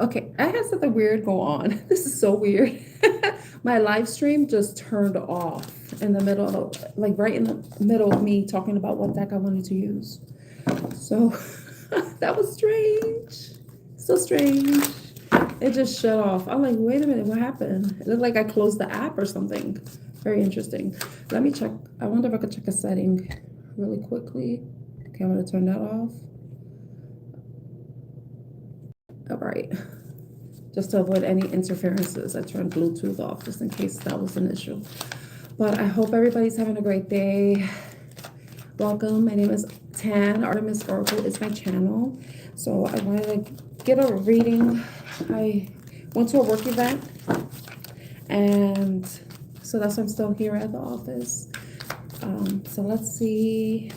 Okay, I had something weird go on. This is so weird. My live stream just turned off in the middle of, like right in the middle of me talking about what deck I wanted to use. So that was strange. So strange. It just shut off. I'm like, wait a minute, what happened? It looked like I closed the app or something. Very interesting. Let me check. I wonder if I could check a setting really quickly. Okay, I'm gonna turn that off. All right. Just to avoid any interferences, I turned Bluetooth off just in case that was an issue. But I hope everybody's having a great day. Welcome. My name is Tan. Artemis Oracle is my channel. So I wanted to get a reading. I went to a work event, and so that's why I'm still here at the office. So let's see.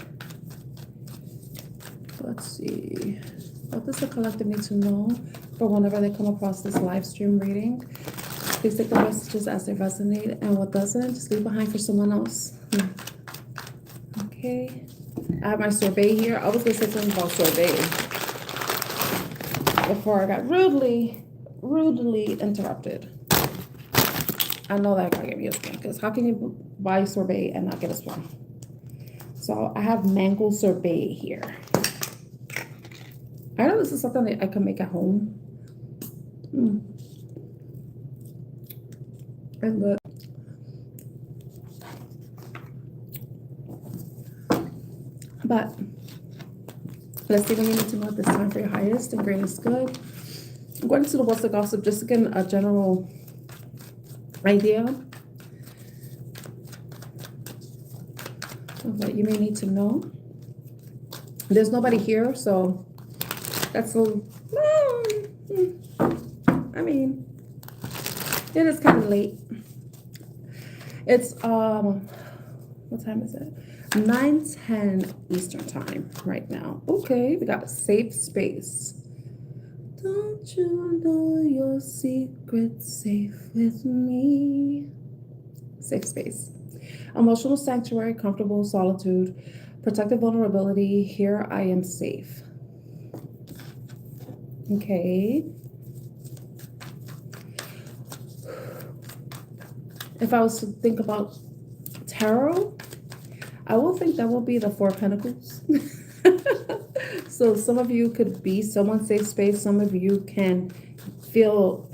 What does the collective need to know for whenever they come across this live stream reading? Please take the messages as they resonate, and what doesn't, just leave behind for someone else. Okay. I have my sorbet here. I was going to say something about sorbet before I got rudely interrupted. I know that I gave you a spoon, because how can you buy sorbet and not get a spoon? So I have mango sorbet here. I know this is something that I can make at home. And good. But let's see what you need to know at this time for your highest and greatest good. I'm going to the what's the gossip, just to get a general idea of what you may need to know. There's nobody here, so that's a, I mean, it is kind of late. It's what time is it? 9:10 Eastern time right now. Okay, we got a safe space. Don't you know your secret's safe with me? Safe space. Emotional sanctuary, comfortable solitude, protective vulnerability. Here I am safe. Okay. If I was to think about tarot, I will think that will be the Four of Pentacles. So some of you could be someone's safe space. Some of you can feel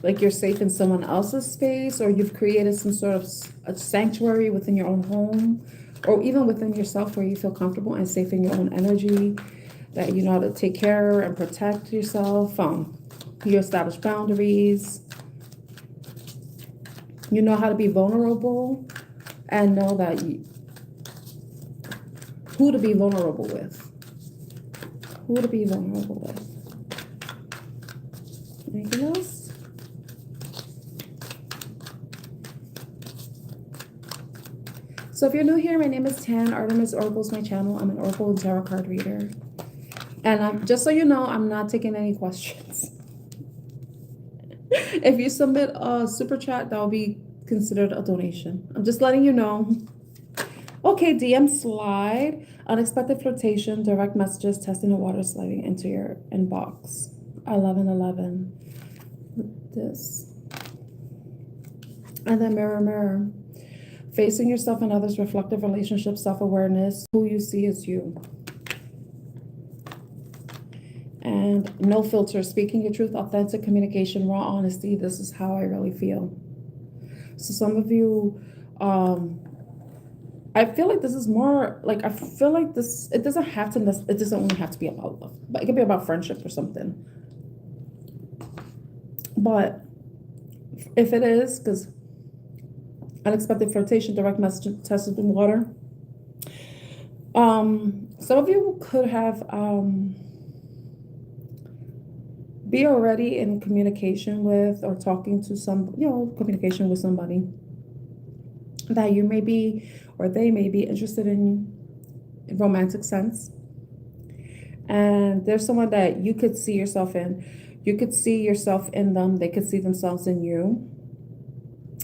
like you're safe in someone else's space, or you've created some sort of a sanctuary within your own home, or even within yourself where you feel comfortable and safe in your own energy, that you know how to take care and protect yourself. You establish boundaries. You know how to be vulnerable and know that who to be vulnerable with. Who to be vulnerable with. Anything else? So if you're new here, my name is Tan. Artemis Oracle is my channel. I'm an Oracle and Tarot card reader. And just so you know, I'm not taking any questions. If you submit a super chat, that will be considered a donation. I'm just letting you know. Okay, DM slide, unexpected flirtation, direct messages, testing the water sliding into your inbox. 1111. This. And then mirror. Facing yourself and others, reflective relationships, self-awareness, who you see is you. And no filter, speaking your truth, authentic communication, raw honesty. This is how I really feel. So some of you, I feel like this is more like, I feel like this, it doesn't only have to be about love, but it could be about friendship or something. But if it is, because unexpected flirtation, direct message, tested in water, some of you could have, be already in communication with or talking to communication with somebody that you may be, or they may be interested in romantic sense. And there's someone that you could see yourself in. You could see yourself in them. They could see themselves in you.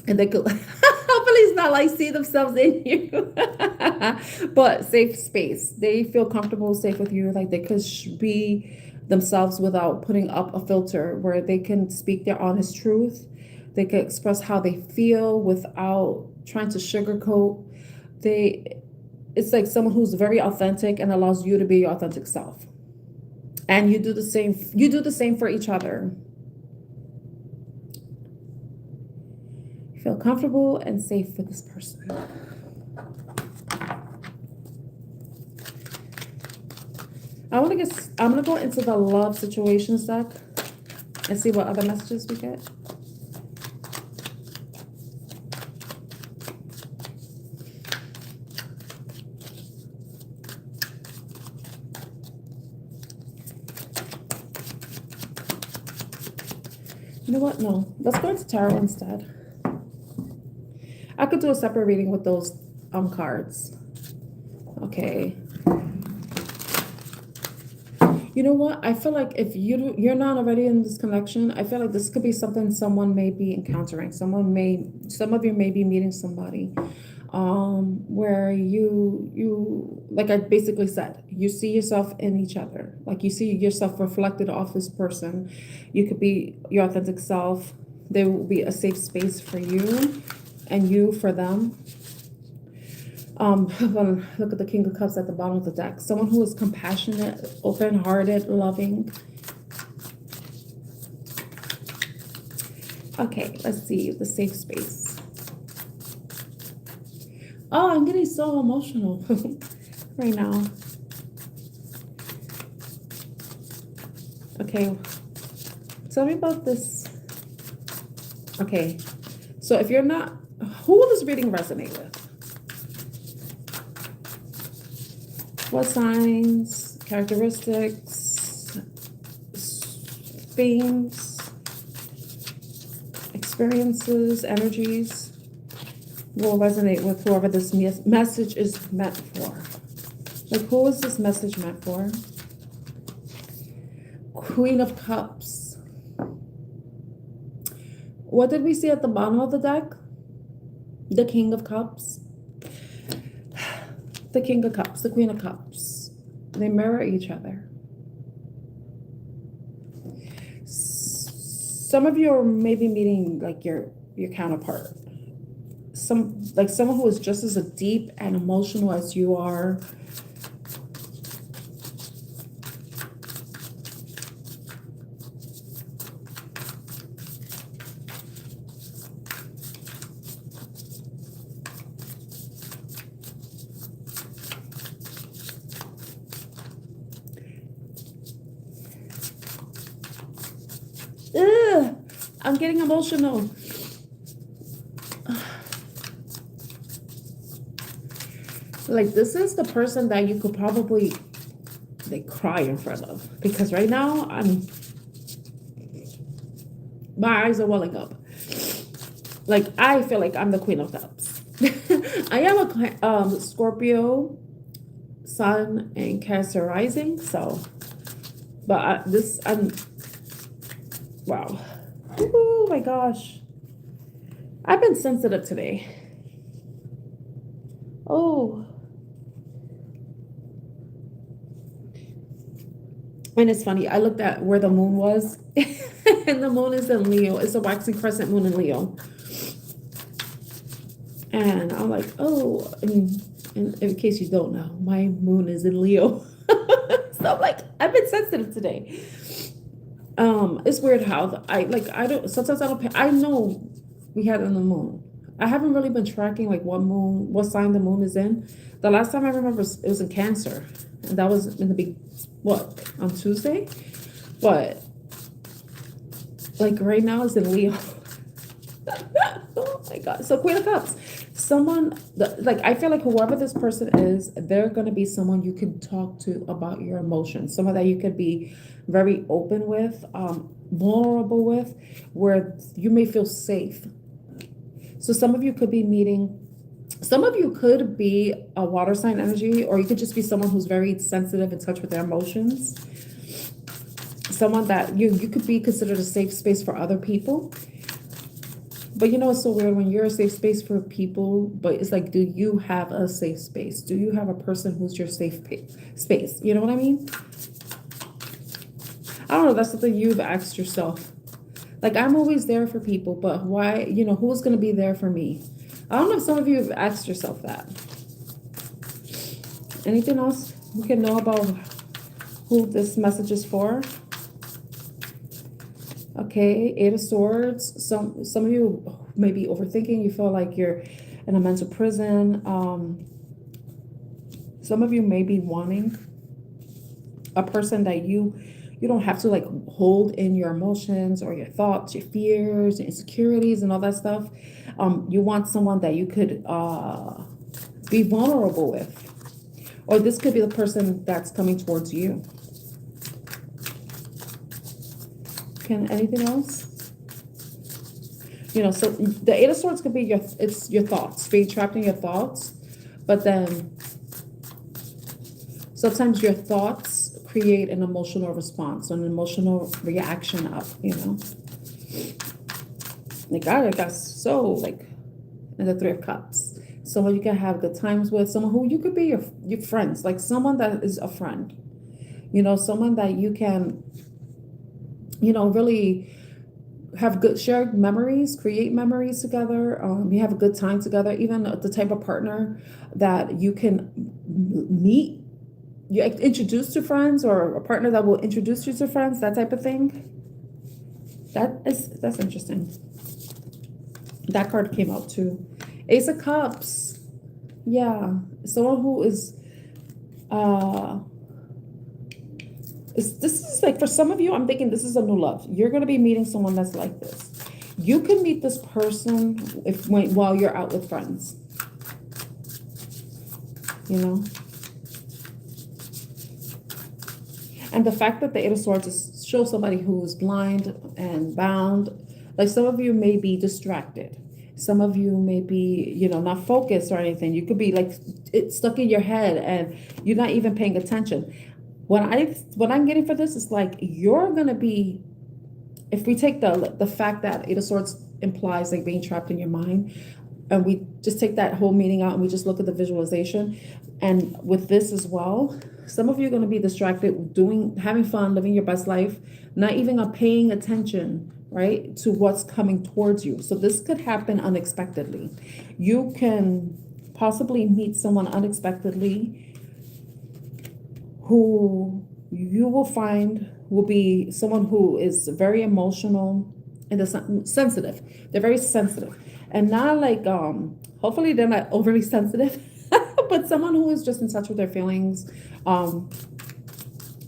And they could, hopefully it's not like see themselves in you. But safe space. They feel comfortable, safe with you. Like they could be themselves without putting up a filter, where they can speak their honest truth. They can express how they feel without trying to sugarcoat. It's like someone who's very authentic and allows you to be your authentic self. And you do the same for each other. Feel comfortable and safe with this person. I'm gonna go into the love situations deck and see what other messages we get. You know what? No, let's go into tarot instead. I could do a separate reading with those cards. Okay. You know what? I feel like if you're not already in this connection, I feel like this could be something someone may be encountering. Some of you may be meeting somebody, where you like I basically said, you see yourself in each other. Like you see yourself reflected off this person. You could be your authentic self. There will be a safe space for you, and you for them. Look at the King of Cups at the bottom of the deck. Someone who is compassionate, open-hearted, loving. Okay, let's see the safe space. Oh, I'm getting so emotional right now. Okay, tell me about this. Okay, so if you're not, who will this reading resonate with? What signs, characteristics, themes, experiences, energies will resonate with whoever this message is meant for? Like, who is this message meant for? Queen of Cups. What did we see at the bottom of the deck? The King of Cups. The King of Cups, the Queen of Cups. They mirror each other. Some of you are maybe meeting like your counterpart. Someone who is just as deep and emotional as you are. I'm getting emotional. Like, this is the person that you could probably cry in front of, because right now my eyes are welling up. Like, I feel like I'm the Queen of Cups. I am a Scorpio sun and Cancer rising, so wow. Oh my gosh. I've been sensitive today. Oh. And it's funny, I looked at where the moon was, and the moon is in Leo. It's a waxing crescent moon in Leo. And I'm like, oh, and in case you don't know, my moon is in Leo. So I'm like, I've been sensitive today. It's weird how sometimes I don't pay. I know we had on the moon. I haven't really been tracking like what sign the moon is in. The last time I remember it was in Cancer, and that was in the on Tuesday. But like right now it's in Leo. Oh my God. So Queen of Cups, I feel like whoever this person is, they're going to be someone you can talk to about your emotions, someone that you could be very open with, vulnerable with, where you may feel safe. So some of you could be a water sign energy, or you could just be someone who's very sensitive, in touch with their emotions. Someone that you could be considered a safe space for other people. But you know, it's so weird when you're a safe space for people, but it's like, do you have a safe space? Do you have a person who's your safe space? You know what I mean? I don't know. That's something you've asked yourself. Like, I'm always there for people, but why, who's going to be there for me? I don't know if some of you have asked yourself that. Anything else we can know about who this message is for? Okay, Eight of Swords. Some of you may be overthinking. You feel like you're in a mental prison. Some of you may be wanting a person that you don't have to like hold in your emotions or your thoughts, your fears, your insecurities, and all that stuff. You want someone that you could be vulnerable with, or this could be the person that's coming towards you. Can anything else? So the Eight of Swords could be your thoughts, being trapped in your thoughts, but then sometimes your thoughts create an emotional response, an emotional reaction up, Like I got so like in the Three of Cups. Someone you can have good times with, someone who you could be your friends, like someone that is a friend, someone that you can, really have good shared memories, create memories together. You have a good time together, even the type of partner that you can meet, you introduce to friends, or a partner that will introduce you to friends, that type of thing. That's interesting. That card came out too. Ace of Cups. Yeah. Someone who is this is like, for some of you, I'm thinking this is a new love. You're going to be meeting someone that's like this. You can meet this person while you're out with friends. And the fact that the Eight of Swords shows somebody who's blind and bound. Like, some of you may be distracted. Some of you may be, not focused or anything. You could be like, it's stuck in your head and you're not even paying attention. What I'm getting for this is like, you're going to be, if we take the fact that Eight of Swords implies like being trapped in your mind, and we just take that whole meaning out and we just look at the visualization, and with this as well, some of you are going to be distracted, having fun, living your best life, not even paying attention, right, to what's coming towards you. So this could happen unexpectedly. You can possibly meet someone unexpectedly who you will find will be someone who is very emotional and sensitive. They're very sensitive, and not like hopefully they're not overly sensitive, but someone who is just in touch with their feelings.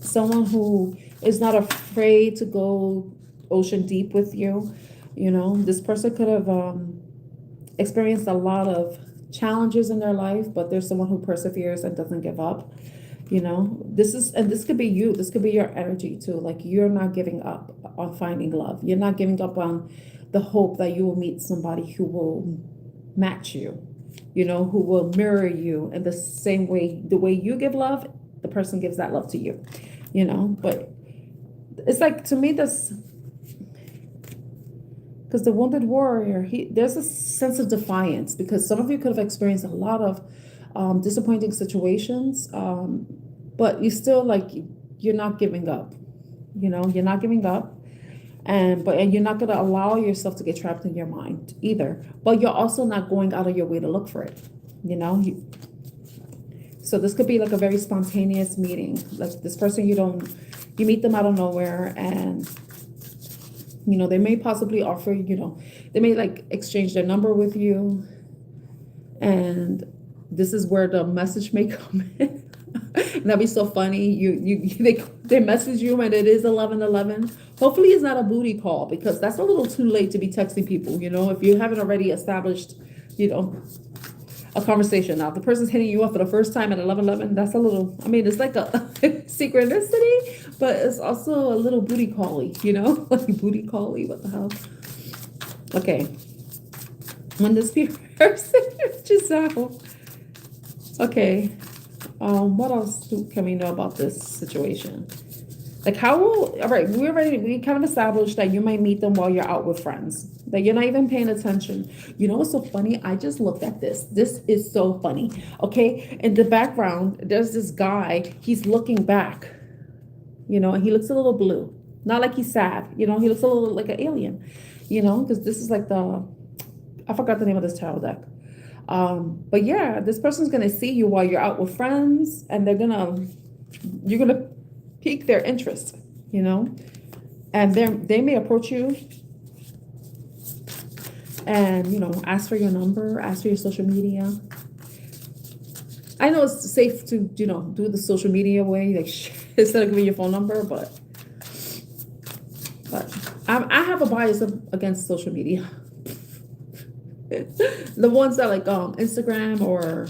Someone who is not afraid to go ocean deep with you. This person could have experienced a lot of challenges in their life, but there's someone who perseveres and doesn't give up. This could be you. This could be your energy too. Like, you're not giving up on finding love. You're not giving up on the hope that you will meet somebody who will match you, who will mirror you in the same way. The way you give love, the person gives that love to you, But it's like, to me, this, because the wounded warrior, there's a sense of defiance, because some of you could have experienced a lot of disappointing situations, but you still, like, you're not giving up. You're not giving up, and you're not going to allow yourself to get trapped in your mind either. But you're also not going out of your way to look for it. So this could be like a very spontaneous meeting. Like, this person, you meet them out of nowhere, and they may possibly offer, they may like exchange their number with you, and this is where the message may come in. And that'd be so funny. They message you and it is 11:11. Hopefully it's not a booty call, because that's a little too late to be texting people. If you haven't already established, a conversation. Now, if the person's hitting you up for the first time at 11:11, that's a little, it's like a synchronicity, but it's also a little booty call-y, like booty call-y. What the hell? Okay. When this person reaches out. Okay. What else can we know about this situation? Like all right, we kind of established that you might meet them while you're out with friends. That you're not even paying attention. You know what's so funny? I just looked at this. This is so funny. Okay. In the background, there's this guy, he's looking back, and he looks a little blue. Not like he's sad, he looks a little like an alien, because this is like I forgot the name of this tarot deck. But yeah, this person's gonna see you while you're out with friends, and you're gonna pique their interest, and they may approach you and ask for your number, ask for your social media. I know it's safe to do the social media way, like instead of giving your phone number, but I have a bias against social media. The ones that like Instagram or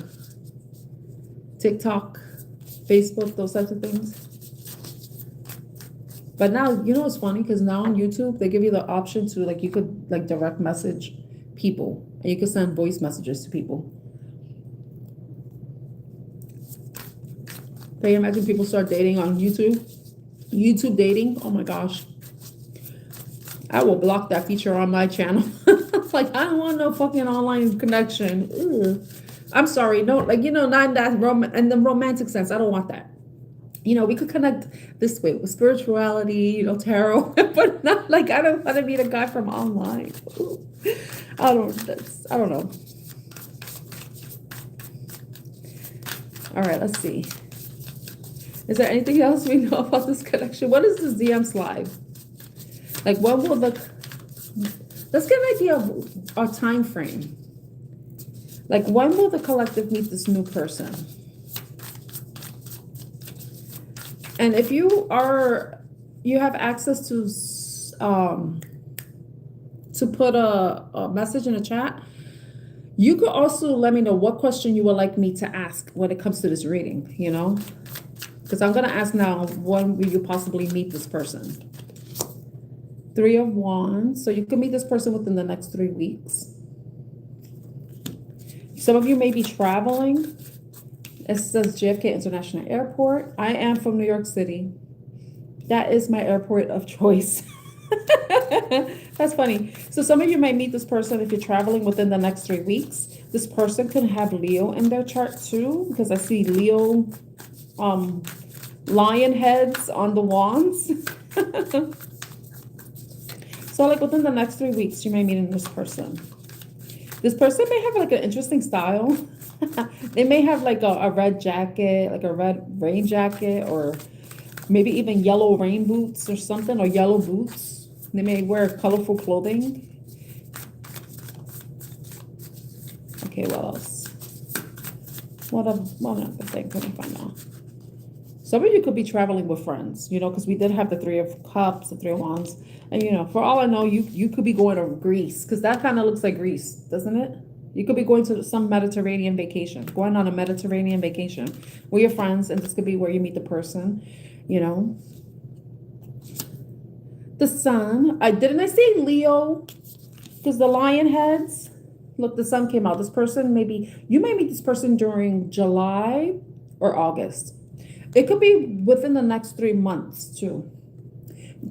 TikTok, Facebook, those types of things. But now, it's funny because now on YouTube, they give you the option to you could direct message people, and you could send voice messages to people. Can you imagine people start dating on YouTube? YouTube dating? Oh my gosh. I will block that feature on my channel. I don't want no fucking online connection. Ugh. I'm sorry. No, not in that in the romantic sense. I don't want that. We could connect this way with spirituality, tarot, but not I don't want to meet a guy from online. Ooh. I don't know. All right, let's see. Is there anything else we know about this connection? What is this DM slide? When will let's get an idea of our time frame. When will the collective meet this new person? And if you have access to put a message in a chat, you could also let me know what question you would like me to ask when it comes to this reading, because I'm going to ask now, when will you possibly meet this person? 3 of Wands. So you can meet this person within the next 3 weeks. Some of you may be traveling. It says JFK International Airport. I am from New York City. That is my airport of choice. That's funny. So some of you might meet this person if you're traveling within the next 3 weeks. This person could have Leo in their chart too, because I see Leo lion heads on the wands. So within the next 3 weeks, you may meet this person. This person may have an interesting style. They may have a red jacket, a red rain jacket, or maybe even yellow rain boots or something, or yellow boots. They may wear colorful clothing. Okay, what else? What other thing can we find out? Some of you could be traveling with friends, because we did have the 3 of Cups, the 3 of Wands. And, for all I know, you could be going to Greece, because that kind of looks like Greece, doesn't it? You could be going to some Mediterranean vacation, going on a Mediterranean vacation with your friends, and this could be where you meet the person, The Sun. Didn't I say Leo? Because the lion heads. Look, the sun came out. This person, you may meet this person during July or August. It could be within the next 3 months too.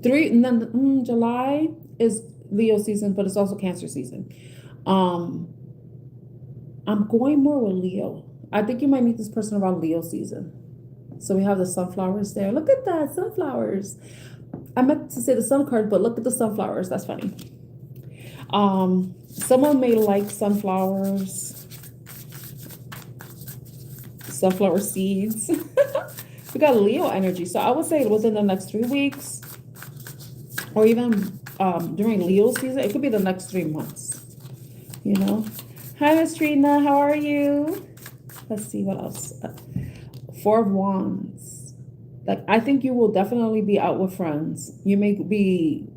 And then July is Leo season, but it's also Cancer season. I'm going more with Leo. I think you might meet this person around Leo season. So we have the sunflowers there. Look at that, sunflowers. I meant to say the sun card, but look at the sunflowers. That's funny. Someone may like sunflowers, sunflower seeds. We got Leo energy. So I would say within the next 3 weeks, or even during Leo season, it could be the next 3 months, Hi, Miss Trina. How are you? Let's see what else. 4 of Wands. I think you will definitely be out with friends. You may be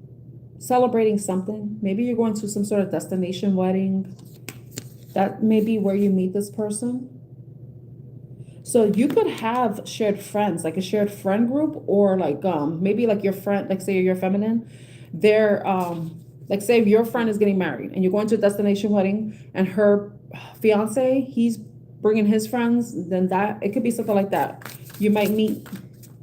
celebrating something. Maybe you're going to some sort of destination wedding. That may be where you meet this person. So you could have shared friends, a shared friend group, or maybe your friend, say you're feminine. They're say if your friend is getting married and you're going to a destination wedding, and her fiance, he's bringing his friends, then it could be something like that. You might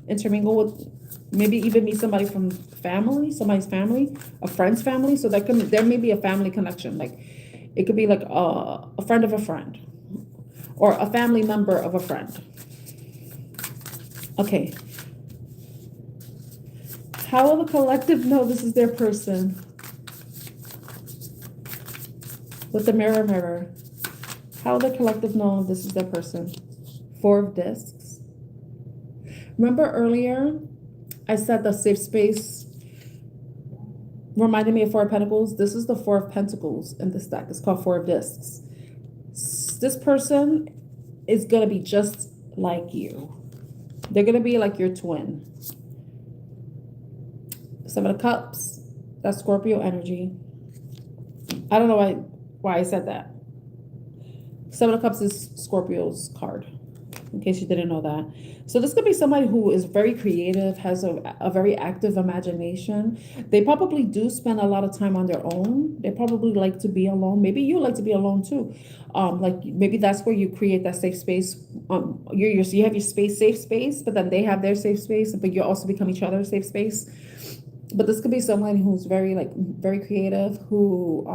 intermingle with maybe even meet somebody from family, somebody's family, a friend's family. So there may be a family connection. Like it could be like a friend of a friend or a family member of a friend. Okay. How will the collective know this is their person? With the mirror. How will the collective know this is their person? Four of discs. Remember earlier, I said the safe space reminded me of Four of Pentacles. This is the Four of Pentacles in this deck. It's called Four of Discs. This person is going to be just like you. They're going to be like your twin. Seven of Cups. That's Scorpio energy. I don't know why I said that. Seven of Cups is Scorpio's card, in case you didn't know that. So this could be somebody who is very creative, has a very active imagination. They probably do spend a lot of time on their own. They probably like to be alone. Maybe you like to be alone too. Like maybe that's where you create that safe space. You have your safe space, but then they have their safe space, but you also become each other's safe space. But this could be someone who's very creative, who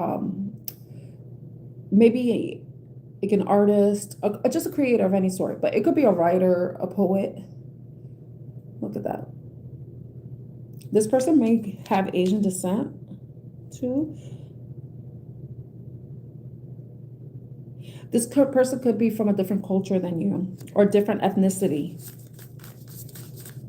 maybe like an artist, just a creator of any sort, but it could be a writer, a poet. Look at that. This person may have Asian descent too. This person could be from a different culture than you or different ethnicity,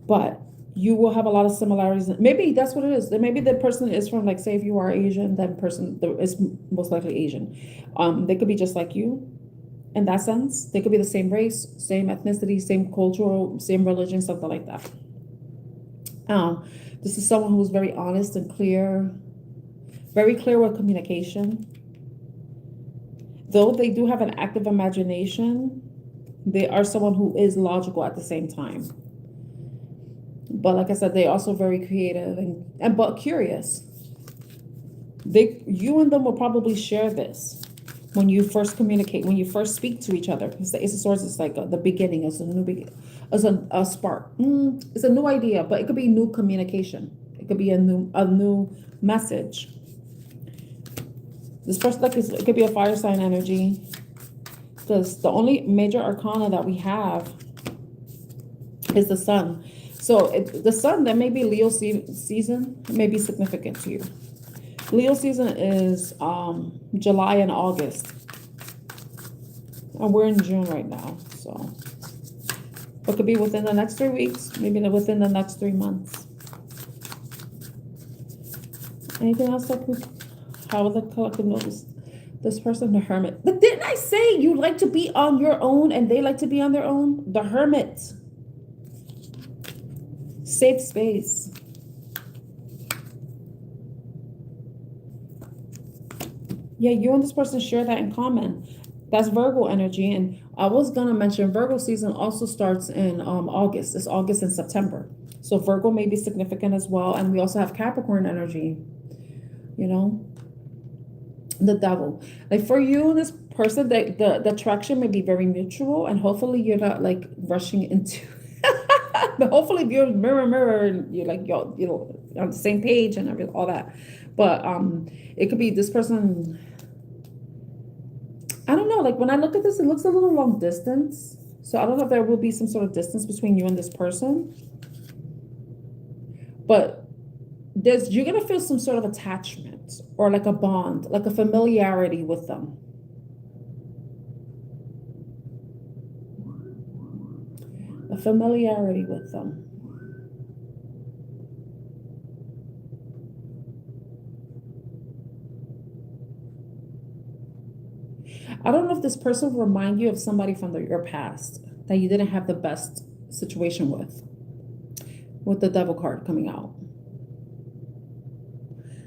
but you will have a lot of similarities. Maybe that's what it is. Maybe the person is from, like, say if you are Asian, that person is most likely Asian. They could be just like you. In that sense, they could be the same race, same ethnicity, same cultural, same religion, something like that. This is someone who's very honest and clear, very clear with communication. Though they do have an active imagination, they are someone who is logical at the same time. But like I said, they're also very creative and but curious. You and them will probably share this. When you first communicate, when you first speak to each other, because the Ace of Swords is like the beginning, it's a new beginning, as a spark. It's a new idea, but it could be new communication. It could be a new message. This person, it could be a fire sign energy, because the only major arcana that we have is the sun. So the sun, that may be Leo season, may be significant to you. Leo season is July and August. And we're in June right now. So it could be within the next 3 weeks, maybe within the next 3 months. Anything else how the collective knows this person, the Hermit. But didn't I say you like to be on your own and they like to be on their own? The Hermit. Safe space. Yeah, you and this person share that in common. That's Virgo energy. And I was going to mention Virgo season also starts in August. It's August and September. So Virgo may be significant as well. And we also have Capricorn energy, you know, the devil. Like for you and this person, the attraction may be very mutual. And hopefully you're not like rushing into but hopefully if you're mirror and you're like, you know, on the same page and everything, all that. But it could be this person. I don't know, like when I look at this, it looks a little long distance. So I don't know if there will be some sort of distance between you and this person. But you're going to feel some sort of attachment or like a bond, like a familiarity with them. A familiarity with them. I don't know if this person will remind you of somebody from your past that you didn't have the best situation with the devil card coming out.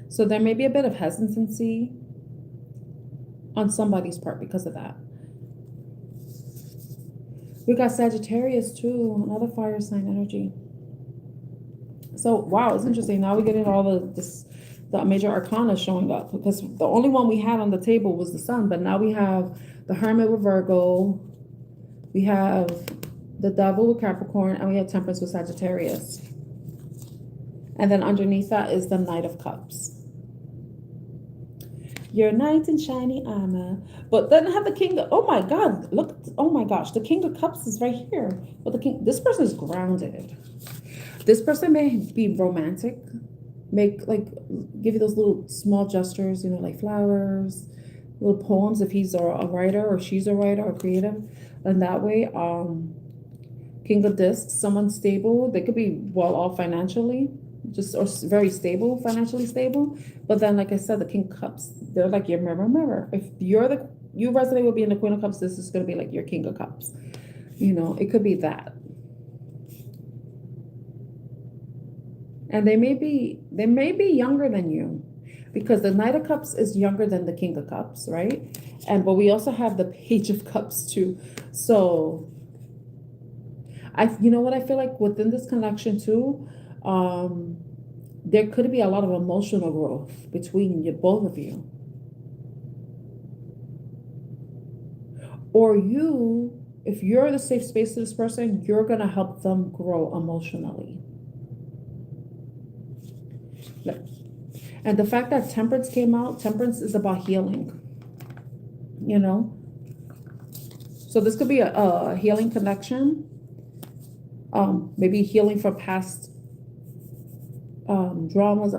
So there may be a bit of hesitancy on somebody's part because of that. We got Sagittarius too, another fire sign energy. So wow, it's interesting. Now we're getting all the major arcana showing up, because the only one we had on the table was the sun, but now we have the Hermit with Virgo, we have the devil with Capricorn, and we have Temperance with Sagittarius. And then underneath that is the Knight of Cups. Your knight in shiny armor. But then I have the king of, oh my God, look, oh my gosh, the king of cups is right here. But this person is grounded. This person may be romantic, give you those little small gestures, like flowers, little poems if he's a writer or she's a writer or creative. And that way, king of discs, someone stable. They could be well off financially, or very stable, financially stable. But then, like I said, the king of cups, they're like your mirror. If you resonate with being the queen of cups, this is going to be like your king of cups. It could be that. And they may be younger than you, because the Knight of Cups is younger than the King of Cups, right? But we also have the Page of Cups too. So you know what I feel like within this connection too, there could be a lot of emotional growth between both of you. Or if you're the safe space to this person, you're going to help them grow emotionally. And the fact that Temperance came out, Temperance is about healing, So this could be a healing connection, maybe healing from past dramas,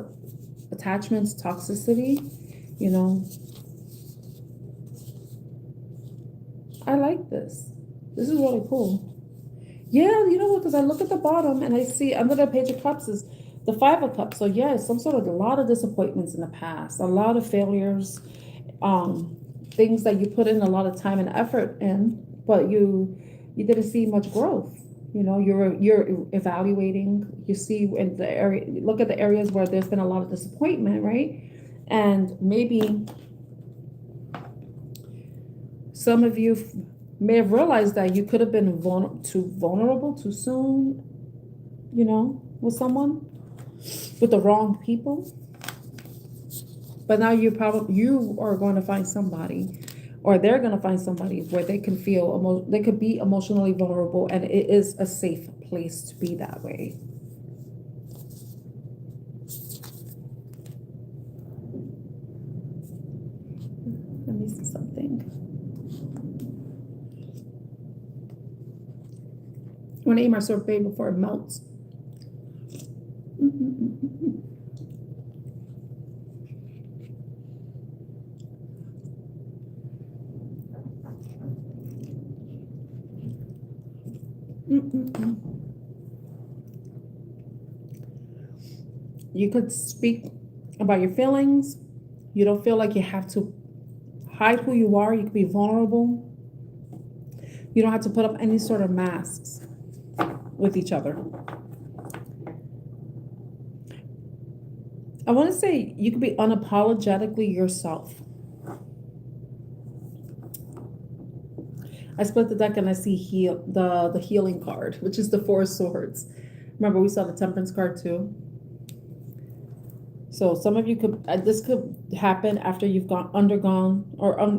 attachments, toxicity, I like this. This is really cool. Yeah, because I look at the bottom and I see under the Page of Cups is the Five of Cups. So yeah, a lot of disappointments in the past, a lot of failures, things that you put in a lot of time and effort in, but you didn't see much growth. You're evaluating. You see in the area, look at the areas where there's been a lot of disappointment, right? And maybe some of you may have realized that you could have been too vulnerable too soon, with someone, with the wrong people. But now you are going to find somebody, or they're going to find somebody where they can they could be emotionally vulnerable, and it is a safe place to be that way. Let me see something. I want to eat my sorbet before it melts. You could speak about your feelings. You don't feel like you have to hide who you are. You can be vulnerable. You don't have to put up any sort of masks with each other. I want to say you could be unapologetically yourself. I split the deck and I see the healing card, which is the Four of Swords. Remember, we saw the Temperance card too. So some of you this could happen after you've undergone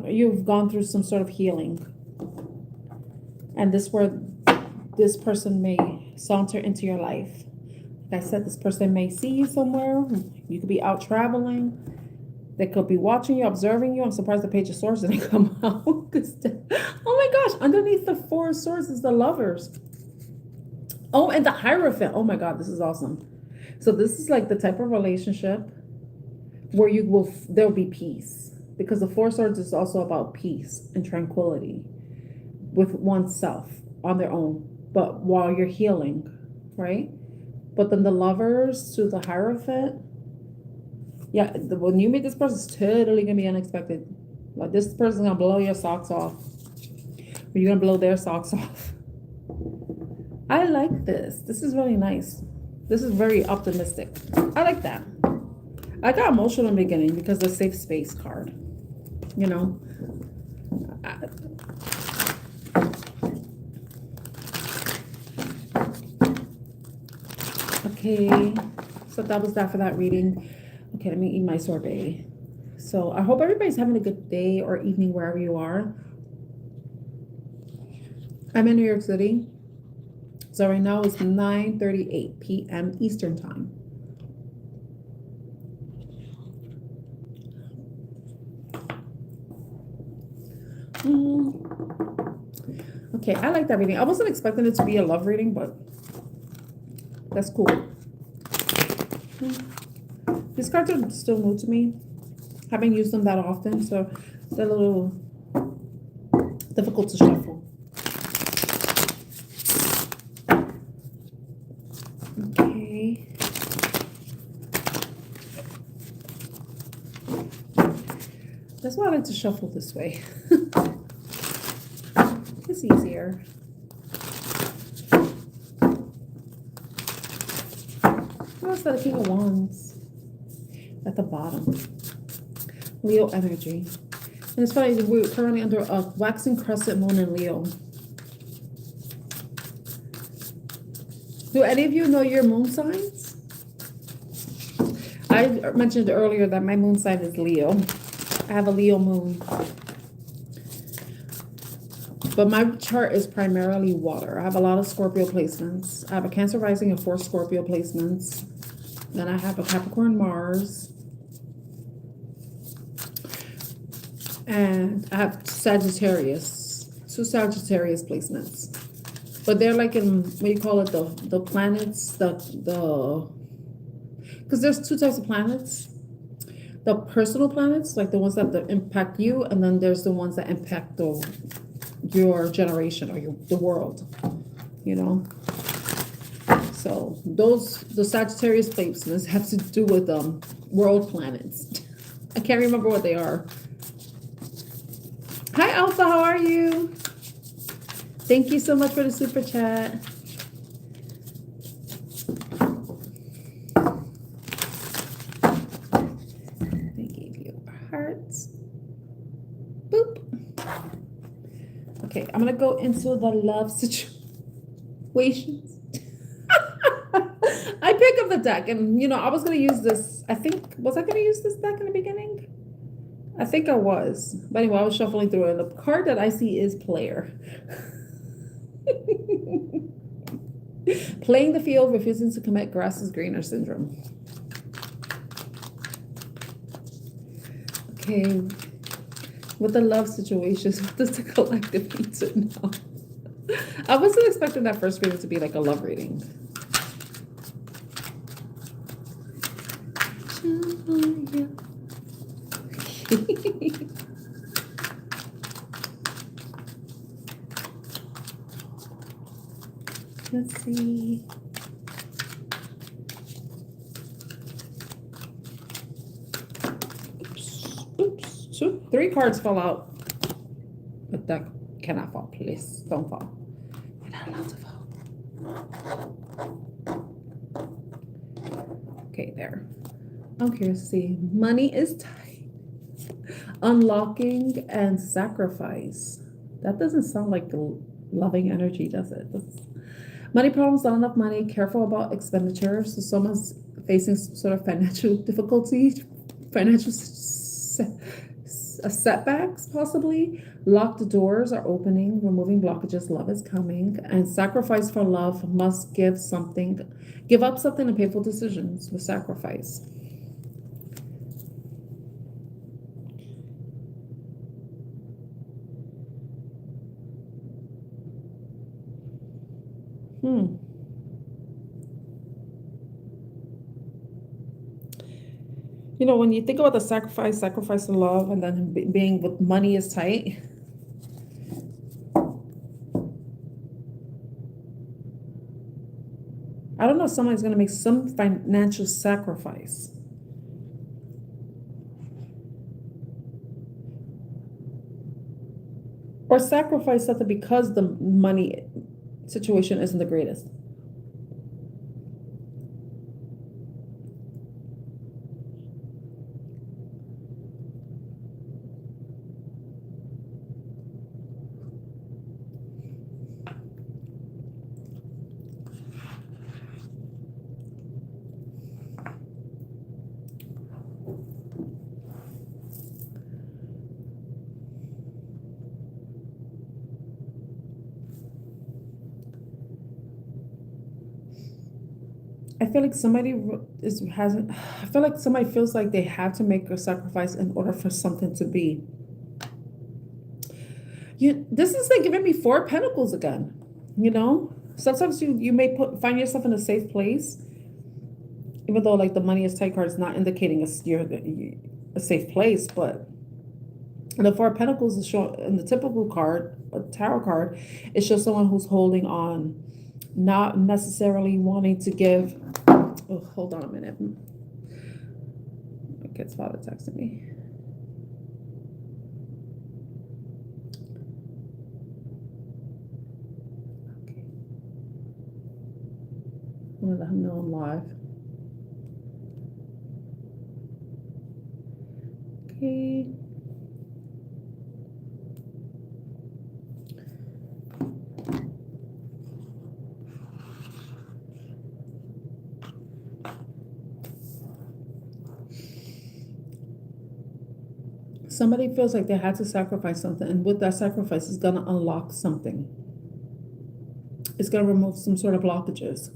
you've gone through some sort of healing. And this where this person may saunter into your life. Like I said, this person may see you somewhere. You could be out traveling. They could be watching you, observing you. I'm surprised the Page of Swords didn't come out. Oh my gosh, underneath the Four of Swords is the Lovers. Oh, and the Hierophant. Oh my God, this is awesome. So this is like the type of relationship where there'll be peace. Because the Four of Swords is also about peace and tranquility with oneself on their own, but while you're healing, right? But then the Lovers to the Hierophant, yeah, when you meet this person, it's totally gonna be unexpected. Like this person's gonna blow your socks off, or you're gonna blow their socks off. I like this. This is really nice. This is very optimistic. I like that. I got emotional in the beginning because the safe space card, Okay, so that was that for that reading. Okay, let me eat my sorbet. So I hope everybody's having a good day or evening wherever you are. I'm in New York City. So right now it's 9:38 p.m. Eastern time. Okay, I like that reading. I wasn't expecting it to be a love reading, but that's cool. These cards are still new to me. Haven't used them that often, so they're a little difficult to shuffle. Okay. That's why I like to shuffle this way. It's easier. What's the King of Wands at the bottom? Leo energy. And it's funny, we're currently under a waxing crescent moon in Leo. Do any of you know your moon signs? I mentioned earlier that my moon sign is Leo. I have a Leo moon. But my chart is primarily water. I have a lot of Scorpio placements. I have a Cancer rising and 4 Scorpio placements. Then I have a Capricorn Mars. And I have Sagittarius. 2 Sagittarius placements. But they're like in, what do you call it, the planets, because there's 2 types of planets. The personal planets, like the ones that impact you, and then there's the ones that impact your generation or the world, you know. So the Sagittarius placements have to do with world planets. I can't remember what they are. Hi Alpha, how are you? Thank you so much for the super chat. I gave you hearts. Boop. Okay, I'm gonna go into the love situations. I pick up the deck, and I was gonna use this. Was I gonna use this deck in the beginning? I think I was. But anyway, I was shuffling through it. The card that I see is player. Playing the field, refusing to commit, grass is greener syndrome. Okay. With the love situations, what does the collective need to know? I wasn't expecting that first reading to be like a love reading. Let's see. Oops. 3 cards fell out. But that cannot fall, please. Don't fall. You're not allowed to fall. Okay, there. I'm curious to see. Money is tight. Unlocking and sacrifice. That doesn't sound like loving energy, does it? Money problems, not enough money, careful about expenditure. So someone's facing some sort of financial difficulty, financial setbacks possibly. Locked doors are opening, removing blockages, love is coming. And sacrifice for love must give up something and painful decisions with sacrifice. When you think about the sacrifice of love, and then being with money is tight. I don't know if someone's going to make some financial sacrifice. Or sacrifice something because the money situation isn't the greatest. I feel like somebody feels like they have to make a sacrifice in order for something to be. This is like giving me Four of Pentacles again. You know, sometimes you may find yourself in a safe place, even though like the money is tight card is not indicating you're a safe place, but the Four of Pentacles is showing in the typical card, a tarot card, it shows someone who's holding on, not necessarily wanting to give. Oh, hold on a minute. Okay, it's father texting me. Okay. I'm gonna let him know I'm live. Okay. Somebody feels like they had to sacrifice something, and with that sacrifice is going to unlock something. It's going to remove some sort of blockages.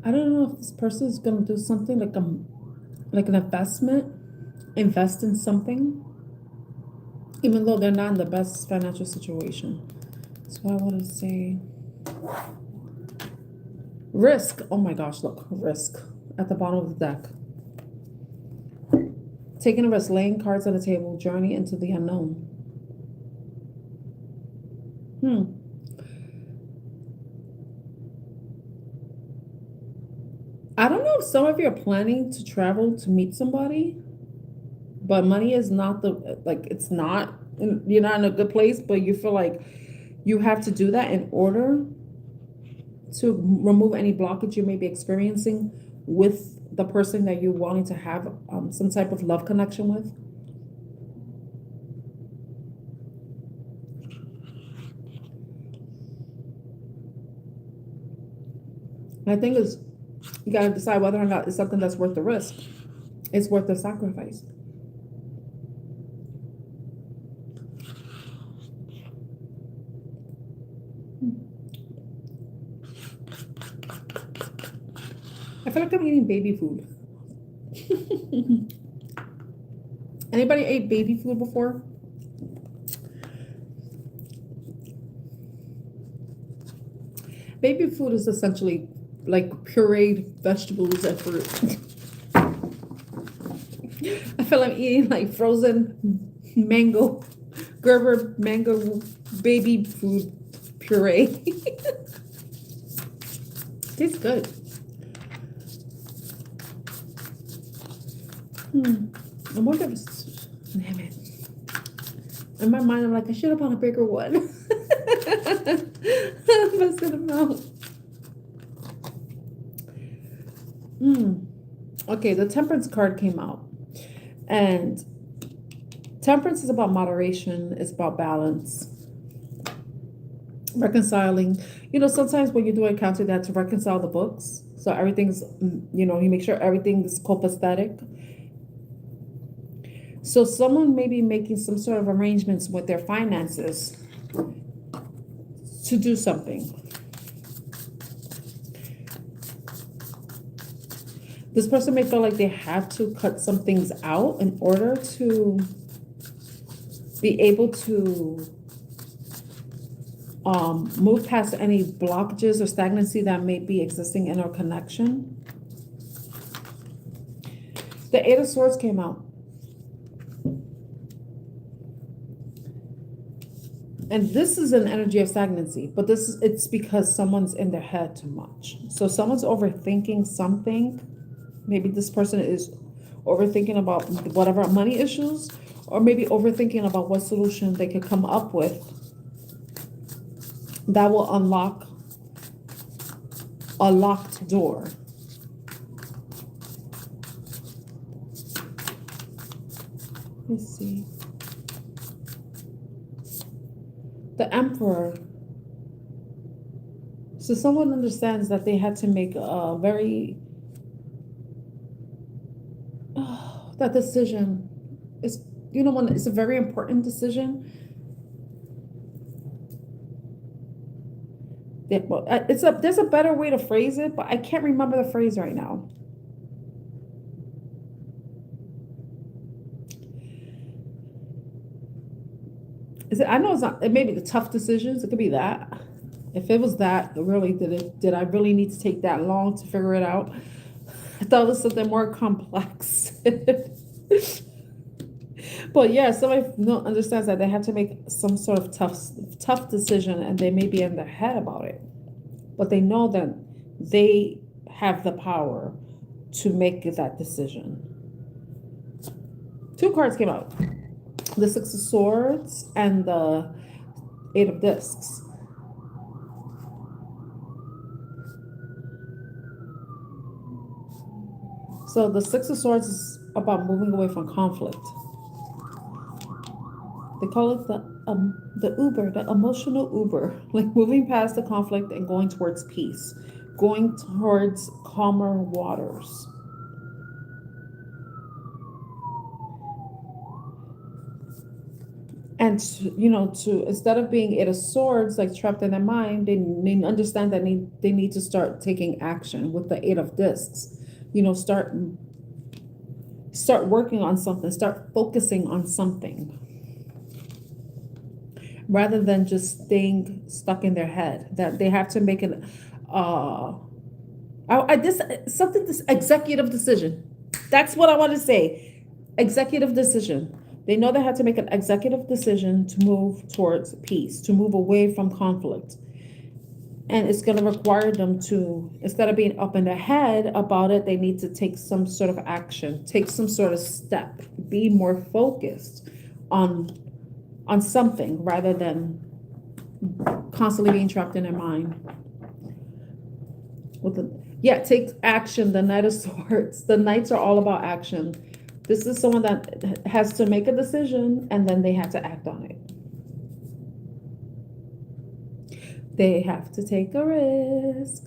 I don't know if this person is going to do something like an investment, invest in something, even though they're not in the best financial situation. So I want to say risk. Oh my gosh, look, risk at the bottom of the deck. Taking a risk, laying cards on the table, journey into the unknown. I don't know if some of you are planning to travel to meet somebody, but money is not it's not, you're not in a good place, but you feel like you have to do that in order to remove any blockage you may be experiencing with the person that you're wanting to have some type of love connection with. My thing is, you got to decide whether or not it's something that's worth the risk. It's worth the sacrifice. I feel like I'm eating baby food. Anybody ate baby food before? Baby food is essentially like pureed vegetables and fruit. I feel I'm eating like frozen mango, Gerber mango baby food puree. Tastes good. I wonder if it's, damn it. In my mind, I'm like, I should have bought a bigger one. I'm messing them out. Okay, the Temperance card came out. And Temperance is about moderation. It's about balance. Reconciling. You know, sometimes when you do a counter, that to reconcile the books. So everything's, you make sure everything is copacetic. So someone may be making some sort of arrangements with their finances to do something. This person may feel like they have to cut some things out in order to be able to move past any blockages or stagnancy that may be existing in our connection. The Eight of Swords came out. And this is an energy of stagnancy, but it's because someone's in their head too much. So someone's overthinking something. Maybe this person is overthinking about whatever money issues, or maybe overthinking about what solution they could come up with that will unlock a locked door. Let's see. The Emperor. So someone understands that they had to make a very that decision is, when it's a very important decision. Well, there's a better way to phrase it, but I can't remember the phrase right now. I know it's not. It may be the tough decisions. It could be that. If it was that, really, did I really need to take that long to figure it out? I thought it was something more complex. But yeah, somebody understands that they have to make some sort of tough decision, and they may be in their head about it, but they know that they have the power to make that decision. Two cards came out: the Six of Swords and the Eight of Discs. So the Six of Swords is about moving away from conflict. They call it the Uber, the emotional Uber, like moving past the conflict and going towards peace, going towards calmer waters. And to instead of being Eight of Swords, like trapped in their mind, they understand that they need to start taking action with the Eight of Discs. Start working on something, start focusing on something, rather than just staying stuck in their head. That they have to make this executive decision. That's what I want to say. Executive decision. They know they have to make an executive decision to move towards peace, to move away from conflict. And it's going to require them to, instead of being up in their head about it, they need to take some sort of action, take some sort of step, be more focused on something rather than constantly being trapped in their mind. Take action. The Knight of Swords. The Knights are all about action. This is someone that has to make a decision and then they have to act on it. They have to take a risk.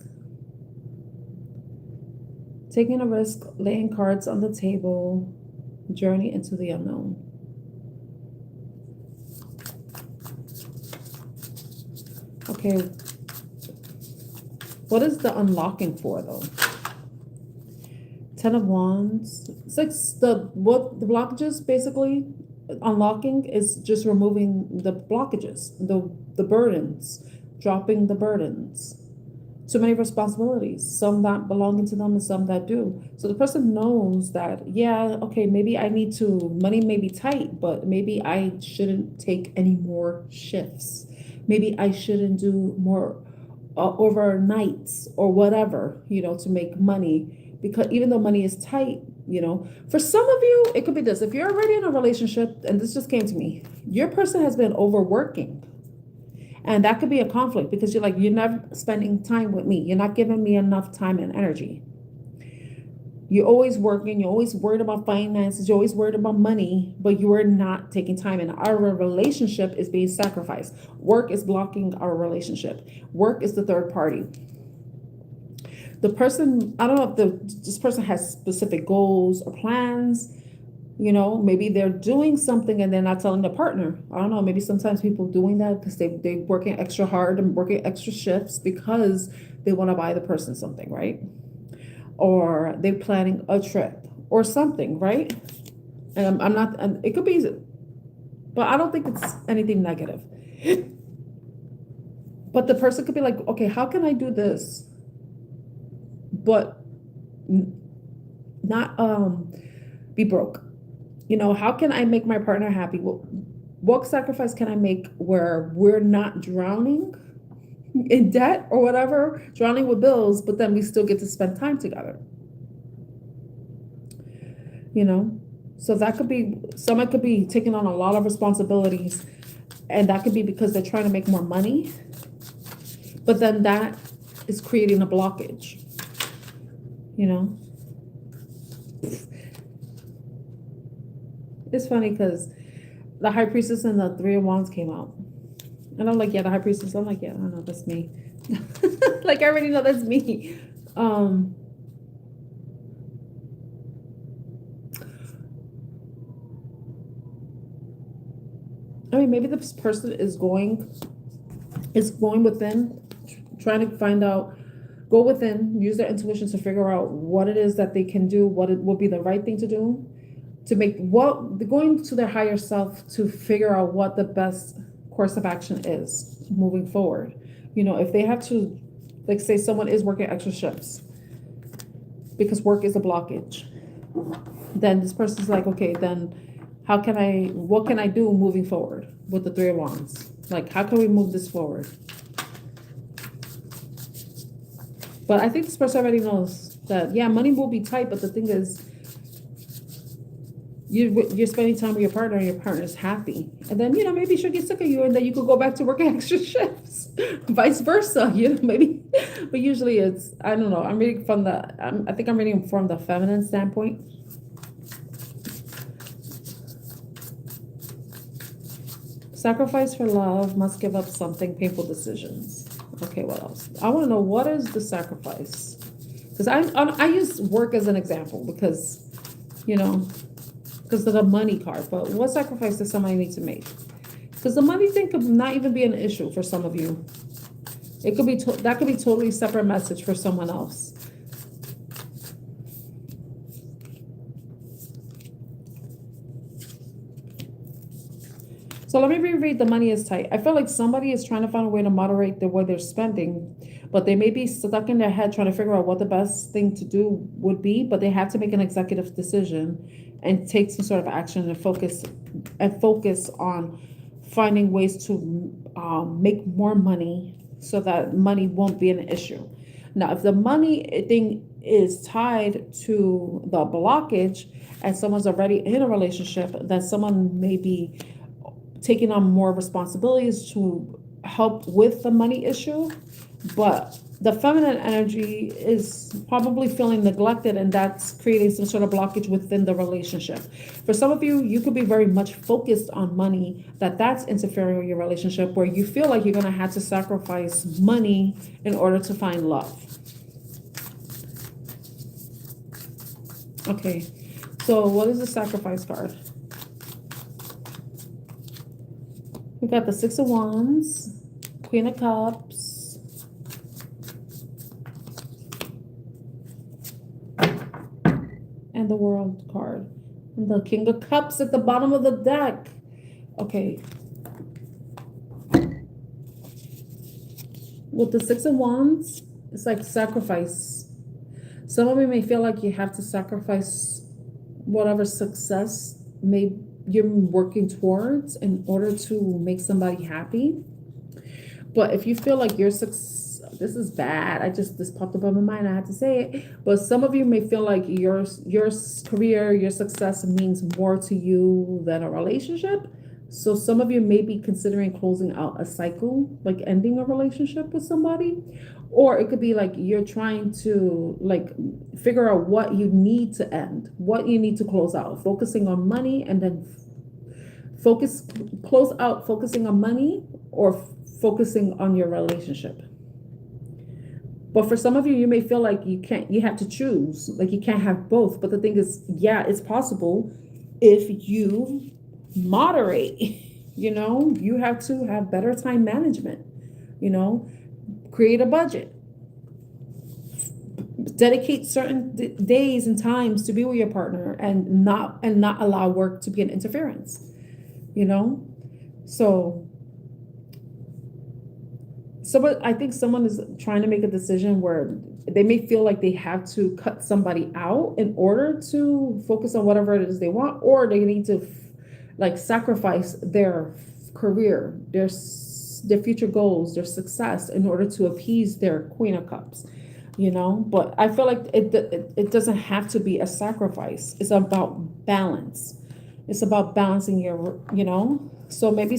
Taking a risk, laying cards on the table, journey into the unknown. Okay. What is the unlocking for, though? Ten of Wands. It's like the blockages, basically. Unlocking is just removing the blockages, the burdens, dropping the burdens. Too many responsibilities, some that belonging to them and some that do. So the person knows that, maybe money may be tight, but maybe I shouldn't take any more shifts. Maybe I shouldn't do more overnights or whatever, to make money. Because even though money is tight, for some of you, it could be this. If you're already in a relationship, and this just came to me, your person has been overworking. And that could be a conflict because you're never spending time with me. You're not giving me enough time and energy. You're always working. You're always worried about finances. You're always worried about money, but you are not taking time. And our relationship is being sacrificed. Work is blocking our relationship. Work is the third party. The person, I don't know if this person has specific goals or plans. Maybe they're doing something and they're not telling the partner. I don't know. Maybe sometimes people doing that because they're working extra hard and working extra shifts because they want to buy the person something, right? Or they're planning a trip or something, right? And I'm not, and it could be, but I don't think it's anything negative. But the person could be like, okay, how can I do this? But not be broke. How can I make my partner happy? What sacrifice can I make where we're not drowning in debt or whatever, drowning with bills, but then we still get to spend time together? So that could be, someone could be taking on a lot of responsibilities, and that could be because they're trying to make more money, but then that is creating a blockage. It's funny because the High Priestess and the Three of Wands came out. And I'm like, the High Priestess. I'm like, I know, that's me. I already know that's me. maybe this person is going within, trying to find out, go within, use their intuition to figure out what it is that they can do, what it will be the right thing to do, to make going to their higher self to figure out what the best course of action is moving forward. You know, if they have to, like say someone is working extra shifts because work is a blockage, then this person's like, okay, then what can I do moving forward with the Three of Wands? Like, how can we move this forward? But I think this person already knows that, yeah, money will be tight, but the thing is, you're spending time with your partner and your partner's happy. And then, you know, maybe she'll get sick of you and then you could go back to working extra shifts. Vice versa, you know, maybe. But usually it's, I don't know, I'm reading from I think I'm reading from the feminine standpoint. Sacrifice for love, must give up something, painful decisions. Okay, what else? I want to know, what is the sacrifice? Because I use work as an example because, you know, because of the money card. But what sacrifice does somebody need to make? Because the money thing could not even be an issue for some of you. It could be that could be totally separate message for someone else. So let me reread the money is tight. I feel like somebody is trying to find a way to moderate the way they're spending, but they may be stuck in their head trying to figure out what the best thing to do would be, but they have to make an executive decision and take some sort of action and focus on finding ways to make more money so that money won't be an issue. Now, if the money thing is tied to the blockage and someone's already in a relationship, then someone may be taking on more responsibilities to help with the money issue, but the feminine energy is probably feeling neglected, and that's creating some sort of blockage within the relationship. For some of you, you could be very much focused on money, that's interfering with your relationship, where you feel like you're going to have to sacrifice money in order to find love. Okay, so what is the sacrifice card? We got the Six of Wands, Queen of Cups, and the World card. And the King of Cups at the bottom of the deck. Okay. With the Six of Wands, it's like sacrifice. Some of you may feel like you have to sacrifice whatever success you're working towards in order to make somebody happy. But if you feel like this is bad, this popped up on my mind, I have to say it, but some of you may feel like your career, your success means more to you than a relationship. So some of you may be considering closing out a cycle, like ending a relationship with somebody. Or it could be like you're trying to like figure out what you need to end, what you need to close out, focusing on money, and then close out focusing on money or focusing on your relationship. But for some of you, you may feel like you have to choose, like you can't have both. But the thing is, yeah, it's possible if you moderate, you know, you have to have better time management, you know, create a budget, dedicate certain days and times to be with your partner and not allow work to be an interference, you know. So I think someone is trying to make a decision where they may feel like they have to cut somebody out in order to focus on whatever it is they want, or they need to like sacrifice their career, their future goals, their success in order to appease their Queen of Cups, you know. But I feel like it doesn't have to be a sacrifice. It's about balance. It's about balancing your, you know. So maybe,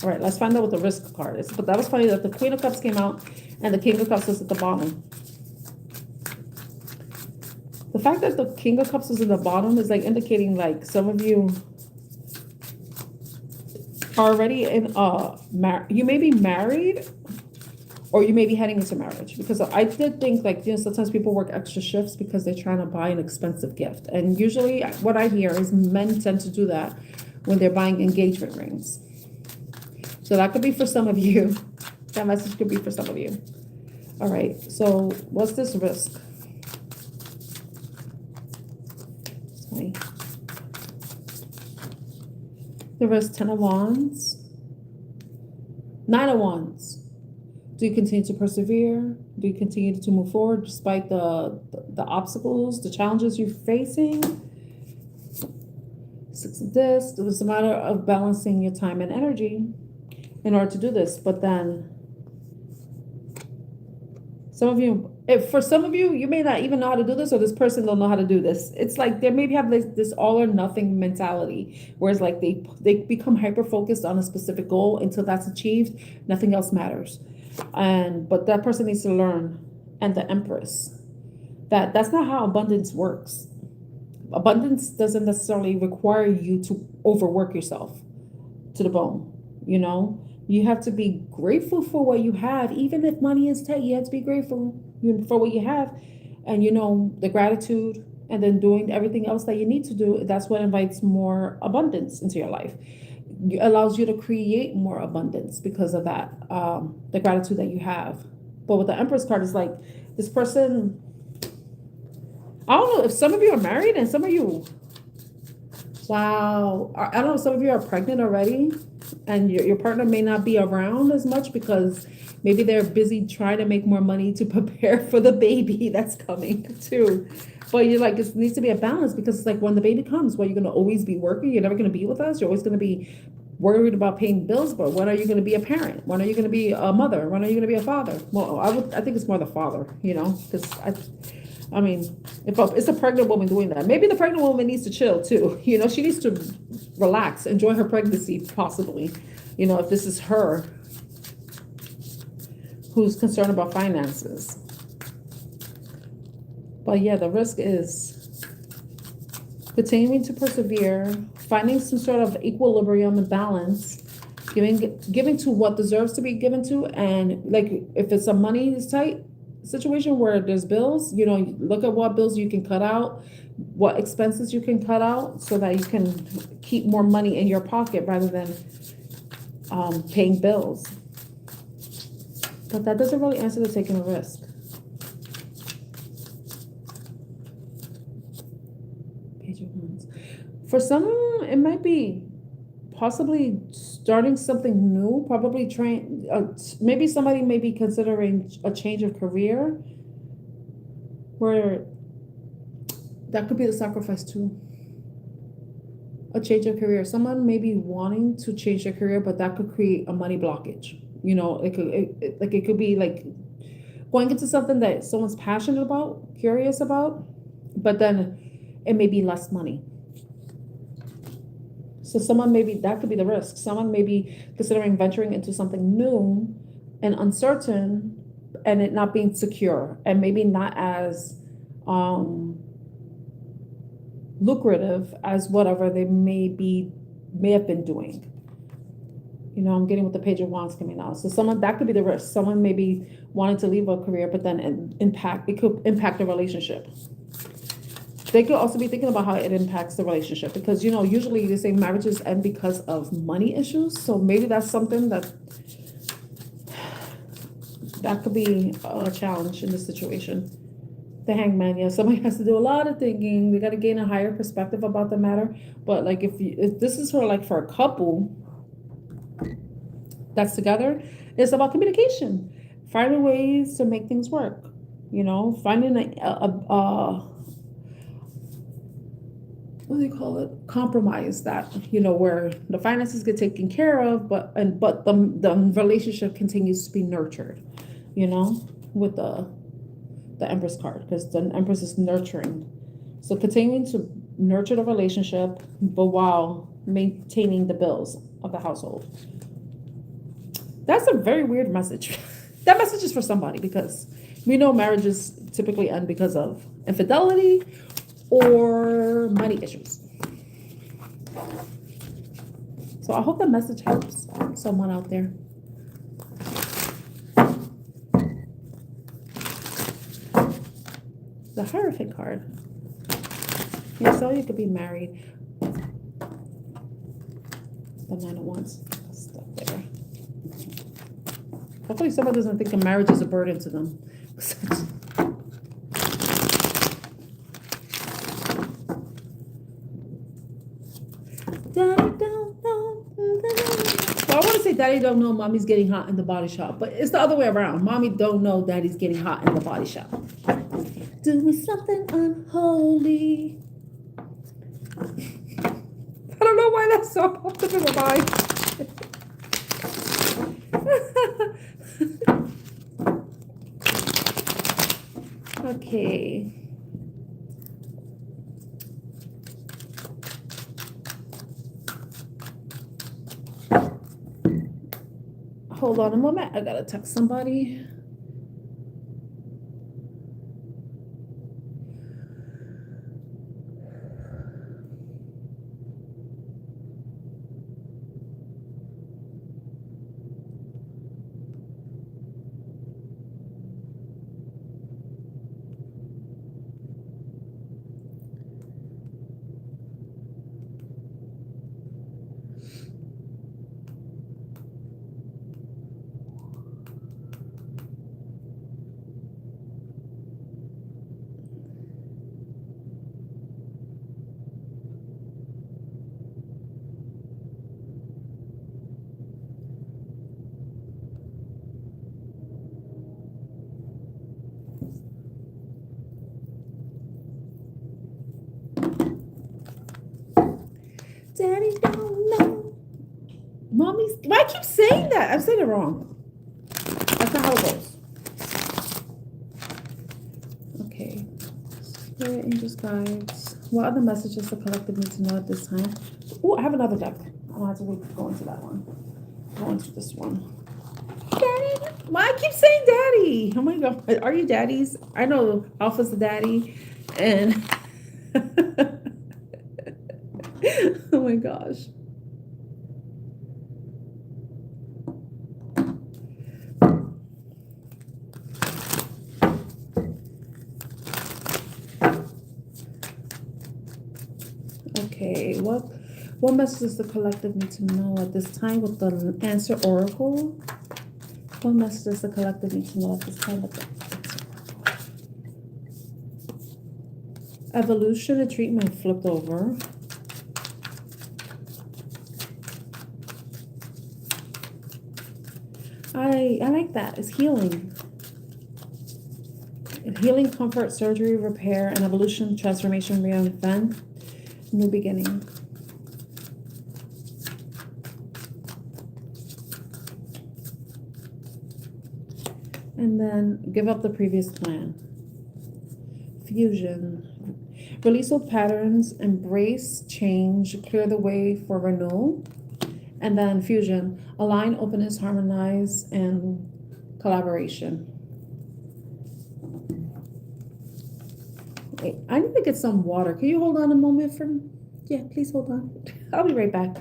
all right, let's find out what the risk card is. But that was funny that the Queen of Cups came out and the King of Cups was at the bottom. The fact that the King of Cups was in the bottom is like indicating like some of you already in you may be married or you may be heading into marriage, because I did think like, you know, sometimes people work extra shifts because they're trying to buy an expensive gift, and usually what I hear is men tend to do that when they're buying engagement rings. So that could be for some of you. That message could be for some of you. All right, so what's this risk? Sorry. The risk, 10 of Wands, 9 of Wands. Do you continue to persevere? Do you continue to move forward despite the obstacles, the challenges you're facing? 6 of this. It was a matter of balancing your time and energy in order to do this. But then some of you, for some of you, you may not even know how to do this, or this person don't know how to do this. It's like they maybe have this all or nothing mentality, whereas like they become hyper focused on a specific goal until that's achieved, nothing else matters. But that person needs to learn. And the Empress, that's not how abundance works. Abundance doesn't necessarily require you to overwork yourself to the bone. You know, you have to be grateful for what you have. Even if money is tight, you have to be grateful for what you have. And, you know, the gratitude, and then doing everything else that you need to do, that's what invites more abundance into your life. It allows you to create more abundance because of that, the gratitude that you have. But with the Empress card, it's like this person, I don't know if some of you are married and some of you, wow, I don't know, some of you are pregnant already, and your partner may not be around as much because maybe they're busy trying to make more money to prepare for the baby that's coming too. But you're like, it needs to be a balance, because it's like when the baby comes, well, you're going to always be working. You're never going to be with us. You're always going to be worried about paying bills. But when are you going to be a parent? When are you going to be a mother? When are you going to be a father? Well, I think it's more the father, you know, because I mean, if it's a pregnant woman doing that, maybe the pregnant woman needs to chill too. You know, she needs to relax, enjoy her pregnancy, possibly. You know, if this is her who's concerned about finances. But yeah, the risk is continuing to persevere, finding some sort of equilibrium and balance, giving to what deserves to be given to. And like, if it's a money tight situation where there's bills, you know, look at what bills you can cut out, what expenses you can cut out, so that you can keep more money in your pocket rather than paying bills. But that doesn't really answer the taking a risk. Page of Wands. For some, it might be possibly starting something new, probably maybe somebody may be considering a change of career, where that could be the sacrifice too. A change of career. Someone may be wanting to change their career, but that could create a money blockage. You know, it could be like going into something that someone's passionate about, curious about, but then it may be less money. So that could be the risk. Someone may be considering venturing into something new and uncertain, and it not being secure, and maybe not as lucrative as whatever they may have been doing. You know, I'm getting with the Page of Wands coming out. So that could be the risk. Someone may be wanting to leave a career, but then it could impact the relationship. They could also be thinking about how it impacts the relationship, because, you know, usually they say marriages end because of money issues. So maybe that's something that could be a challenge in this situation. The Hangman, yeah, somebody has to do a lot of thinking. They got to gain a higher perspective about the matter. But like, if this is for a couple that's together, it's about communication, finding ways to make things work. You know, finding what do you call it? Compromise that, you know, where the finances get taken care of, but the relationship continues to be nurtured, you know, with the Empress card, because the Empress is nurturing. So continuing to nurture the relationship, but while maintaining the bills of the household. That's a very weird message. That message is for somebody, because we know marriages typically end because of infidelity or money issues. So I hope the message helps someone out there. The Hierophant card. Yeah, so you could be married. The 9 of Wands stuck there. Hopefully someone doesn't think a marriage is a burden to them. Daddy don't know. Well, I want to say daddy don't know mommy's getting hot in the body shop, but it's the other way around. Mommy don't know daddy's getting hot in the body shop. Doing something unholy. I don't know why that's so popped up in my mind. Okay. Hold on a moment. I gotta text somebody. Daddy don't know. Mommy's. Why I keep saying that? I'm saying it wrong. That's not how it goes. Okay. Spirit, angels, guides. What other messages the collective need to know at this time? Oh, I have another deck. I don't have to go into that one. Go into this one. Daddy. Why I keep saying daddy? Oh my God. Are you daddies? I know Alpha's the daddy. And oh my gosh. Okay, what message does the collective need to know at this time with the answer oracle? What message does the collective need to know at this time with the answer oracle? Evolution, a treatment flipped over. I like that. It's healing. Healing, comfort, surgery, repair, and evolution, transformation, reinvent, new beginning. And then give up the previous plan. Fusion. Release old patterns, embrace change, clear the way for renewal. And then fusion. Align, openness, harmonize, and collaboration. Wait, I need to get some water. Can you hold on a moment for me? Yeah, please hold on. I'll be right back.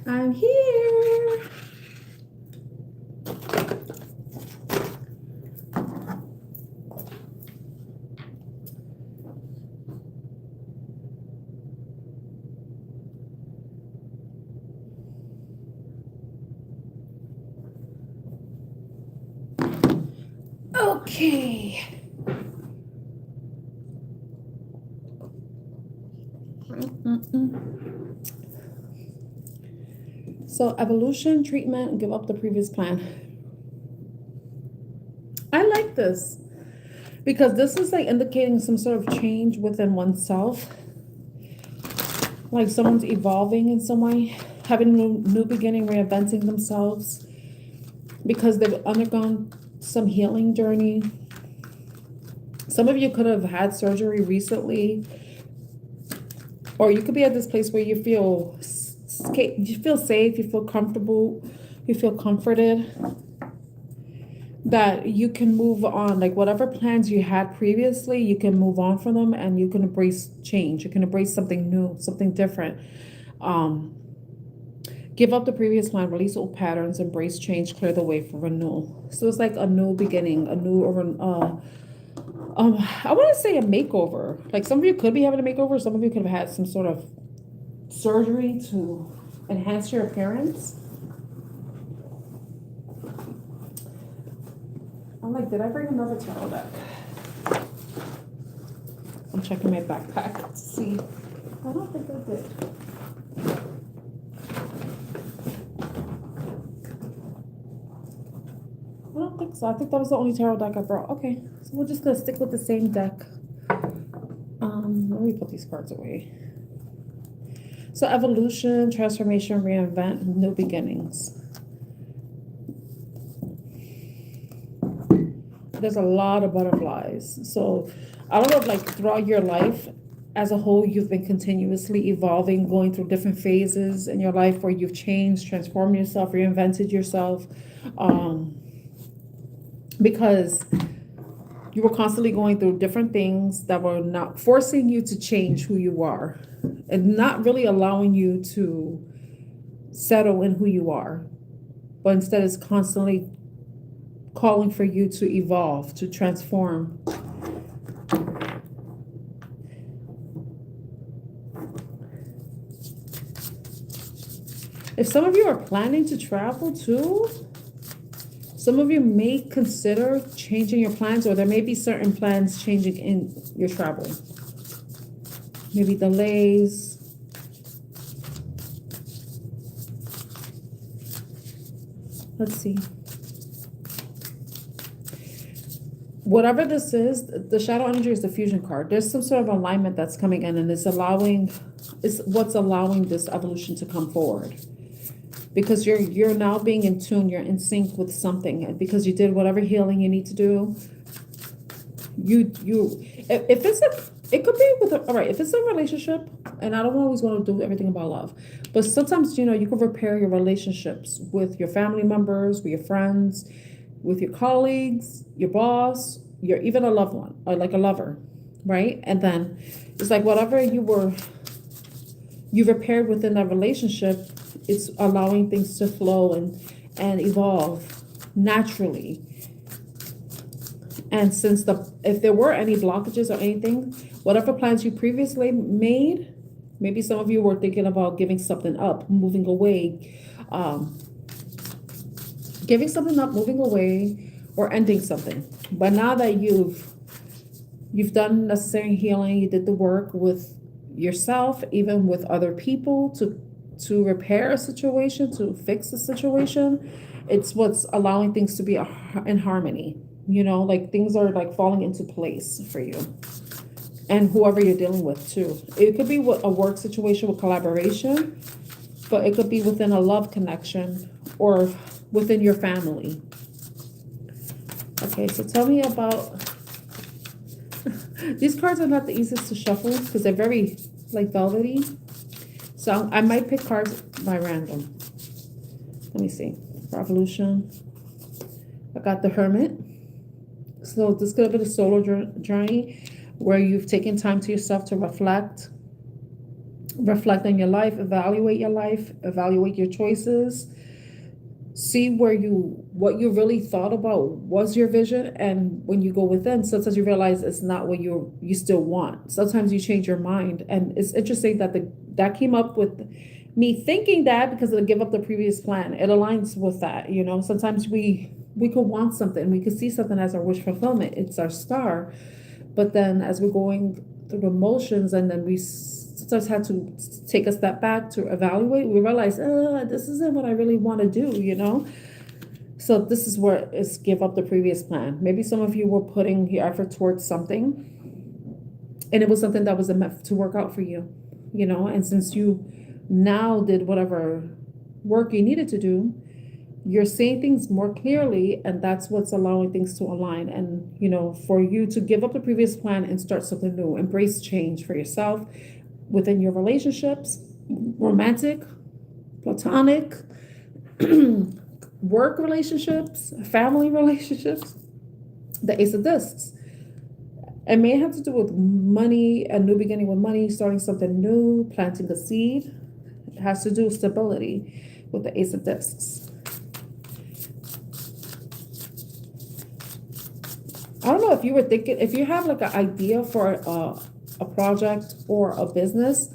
I'm here. Okay. So evolution, treatment, give up the previous plan. I like this because this is like indicating some sort of change within oneself. Like someone's evolving in some way, having a new beginning, reinventing themselves because they've undergone some healing journey. Some of you could have had surgery recently, or you could be at this place where you feel safe, you feel comfortable, you feel comforted, that you can move on. Like whatever plans you had previously, you can move on from them and you can embrace change. You can embrace something new, something different. Give up the previous plan, release old patterns, embrace change, clear the way for renewal. So it's like a new beginning, a new, I want to say a makeover. Like some of you could be having a makeover. Some of you could have had some sort of surgery to enhance your appearance. I'm like, did I bring another tarot deck? I'm checking my backpack to see. I don't think I did. I don't think so. I think that was the only tarot deck I brought. Okay, so we're just gonna stick with the same deck. Let me put these cards away. So evolution, transformation, reinvent, new beginnings. There's a lot of butterflies. So I don't know if like throughout your life as a whole, you've been continuously evolving, going through different phases in your life where you've changed, transformed yourself, reinvented yourself. Because you were constantly going through different things that were not forcing you to change who you are and not really allowing you to settle in who you are, but instead it's constantly calling for you to evolve, to transform. If some of you are planning to travel too, some of you may consider changing your plans, or there may be certain plans changing in your travel. Maybe delays. Let's see. Whatever this is, the shadow energy is the fusion card. There's some sort of alignment that's coming in, and it's what's allowing this evolution to come forward. Because you're now being in tune, you're in sync with something, and because you did whatever healing you need to do. It could be with all right, if it's a relationship, and I don't always want to do everything about love, but sometimes you can repair your relationships with your family members, with your friends, with your colleagues, your boss, your even a loved one, or like a lover, right? And then it's like whatever you repaired within that relationship, it's allowing things to flow and evolve naturally. And since if there were any blockages or anything, whatever plans you previously made, maybe some of you were thinking about giving something up, moving away, giving something up, moving away, or ending something. But now that you've done necessary healing, you did the work with yourself, even with other people to repair a situation, to fix a situation, it's what's allowing things to be in harmony. Like things are like falling into place for you and whoever you're dealing with too. It could be a work situation with collaboration, but it could be within a love connection or within your family. Okay, so tell me about these cards are not the easiest to shuffle because they're very like velvety. So I might pick cards by random. Let me see. For evolution, I got the Hermit. So this could have been a solo journey where you've taken time to yourself to reflect reflect on your life, evaluate your choices, see what you really thought about was your vision. And when you go within, sometimes you realize it's not what you still want. Sometimes you change your mind. And it's interesting that that came up with me thinking that, because it'll give up the previous plan. It aligns with that. Sometimes we could want something, we could see something as our wish fulfillment, it's our star. But then as we're going through the motions, and then we sometimes had to take a step back to evaluate, we realize, this isn't what I really want to do. So this is where it's give up the previous plan. Maybe some of you were putting your effort towards something, and it was something that was meant to work out for you. And since you now did whatever work you needed to do, you're seeing things more clearly, and that's what's allowing things to align. And for you to give up the previous plan and start something new, embrace change for yourself within your relationships, romantic, platonic, work relationships, family relationships. The Ace of Discs, it may have to do with money, a new beginning with money, starting something new, planting a seed. It has to do with stability with the Ace of Discs. I don't know if you were thinking, if you have like an idea for a project or a business,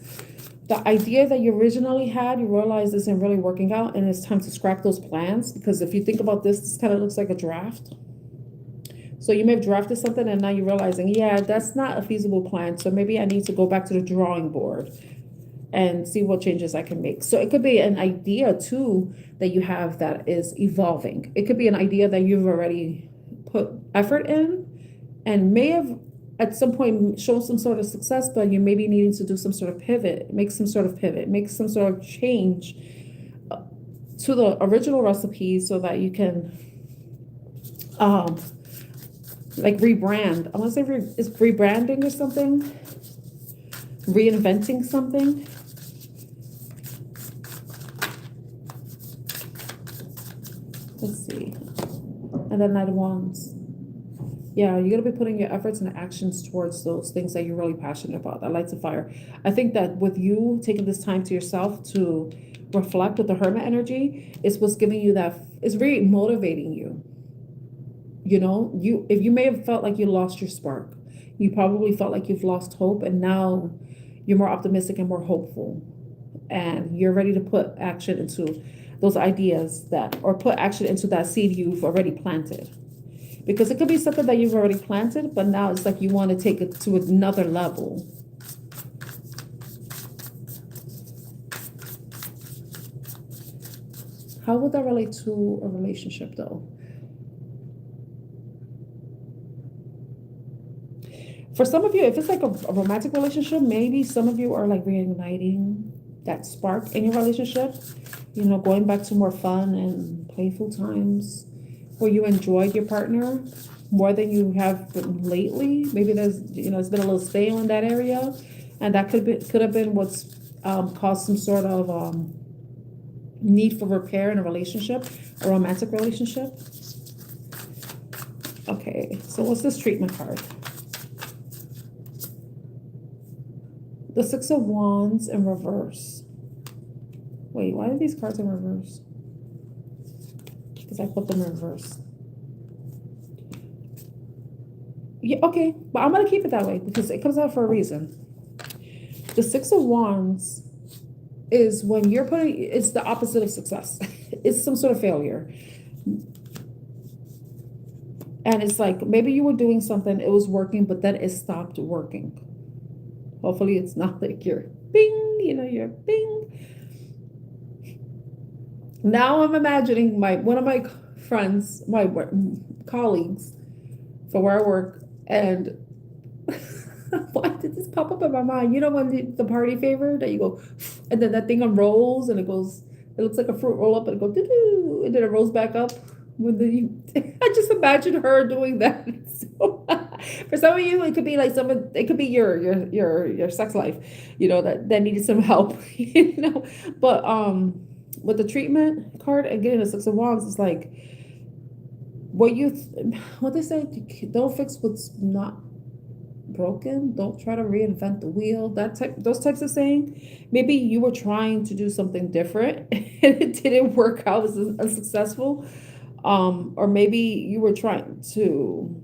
the idea that you originally had, you realize isn't really working out, and it's time to scrap those plans. Because if you think about this kind of looks like a draft. So you may have drafted something, and now you're realizing, yeah, that's not a feasible plan. So maybe I need to go back to the drawing board and see what changes I can make. So it could be an idea too that you have that is evolving. It could be an idea that you've already put effort in and may have at some point shown some sort of success, but you may be needing to do some sort of pivot, make some sort of change to the original recipe, so that you can like rebrand. I want to say it's rebranding or something, reinventing something. Let's see. And then Knight of Wands. Yeah, you're going to be putting your efforts and actions towards those things that you're really passionate about, that lights a fire. I think that with you taking this time to yourself to reflect with the Hermit energy, is what's giving you that, it's very motivating you. If you may have felt like you lost your spark, you probably felt like you've lost hope, and now you're more optimistic and more hopeful. And you're ready to put action into those ideas or put action into that seed you've already planted. Because it could be something that you've already planted, but now it's like you want to take it to another level. How would that relate to a relationship, though? For some of you, if it's like a romantic relationship, maybe some of you are like reigniting that spark in your relationship, going back to more fun and playful times where you enjoyed your partner more than you have lately. Maybe there's, it's been a little stale in that area, and that could have been what's caused some sort of need for repair in a relationship, a romantic relationship. Okay, so what's this treatment card? The Six of Wands in reverse. Wait, why are these cards in reverse? Because I put them in reverse. Yeah, okay, but I'm going to keep it that way because it comes out for a reason. The Six of Wands is when you're it's the opposite of success. It's some sort of failure. And it's like, maybe you were doing something, it was working, but then it stopped working. Hopefully it's not like you're bing, you're bing. Now I'm imagining one of my friends, my colleagues for where I work, and why did this pop up in my mind? When the party favor that you go, and then that thing unrolls and it looks like a fruit roll up and it goes, doo-doo, and then it rolls back up. I just imagine her doing that. So, for some of you, it could be like it could be your sex life, that needed some help, But with the treatment card, again, the Six of Wands is like what they say, don't fix what's not broken. Don't try to reinvent the wheel. Those types of saying. Maybe you were trying to do something different and it didn't work out, it was unsuccessful. Or maybe you were trying to,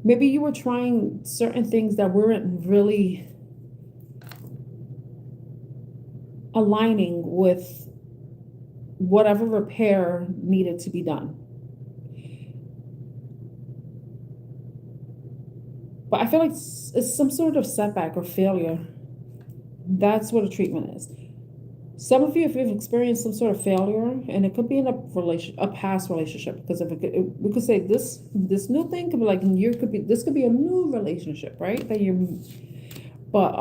maybe you were trying certain things that weren't really aligning with whatever repair needed to be done. But I feel like it's some sort of setback or failure. That's what a treatment is. Some of you, if you've experienced some sort of failure, and it could be in a past relationship, because we could say this new thing could be like this could be a new relationship, right? But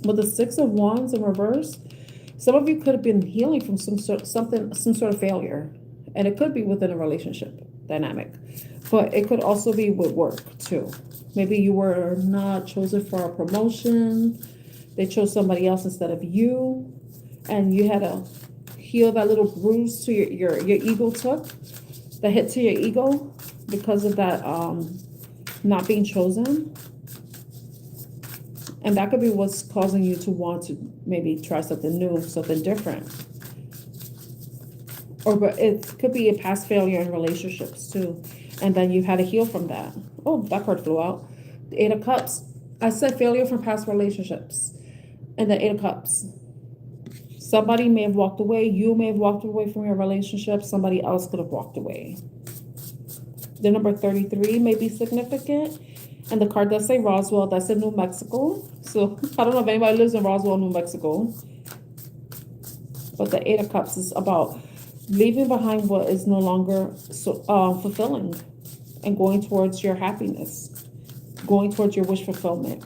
with the Six of Wands in reverse, some of you could have been healing from some sort of failure, and it could be within a relationship dynamic, but it could also be with work too. Maybe you were not chosen for a promotion. They chose somebody else instead of you, and you had to heal that little bruise to your ego took, the hit to your ego because of that not being chosen. And that could be what's causing you to want to maybe try something new, something different. But it could be a past failure in relationships too. And then you had to heal from that. Oh, that card flew out. The Eight of Cups. I said failure from past relationships. And the Eight of Cups. Somebody may have walked away. You may have walked away from your relationship. Somebody else could have walked away. The number 33 may be significant. And the card does say Roswell. That's in New Mexico. So I don't know if anybody lives in Roswell, New Mexico. But the Eight of Cups is about leaving behind what is no longer fulfilling and going towards your happiness, going towards your wish fulfillment.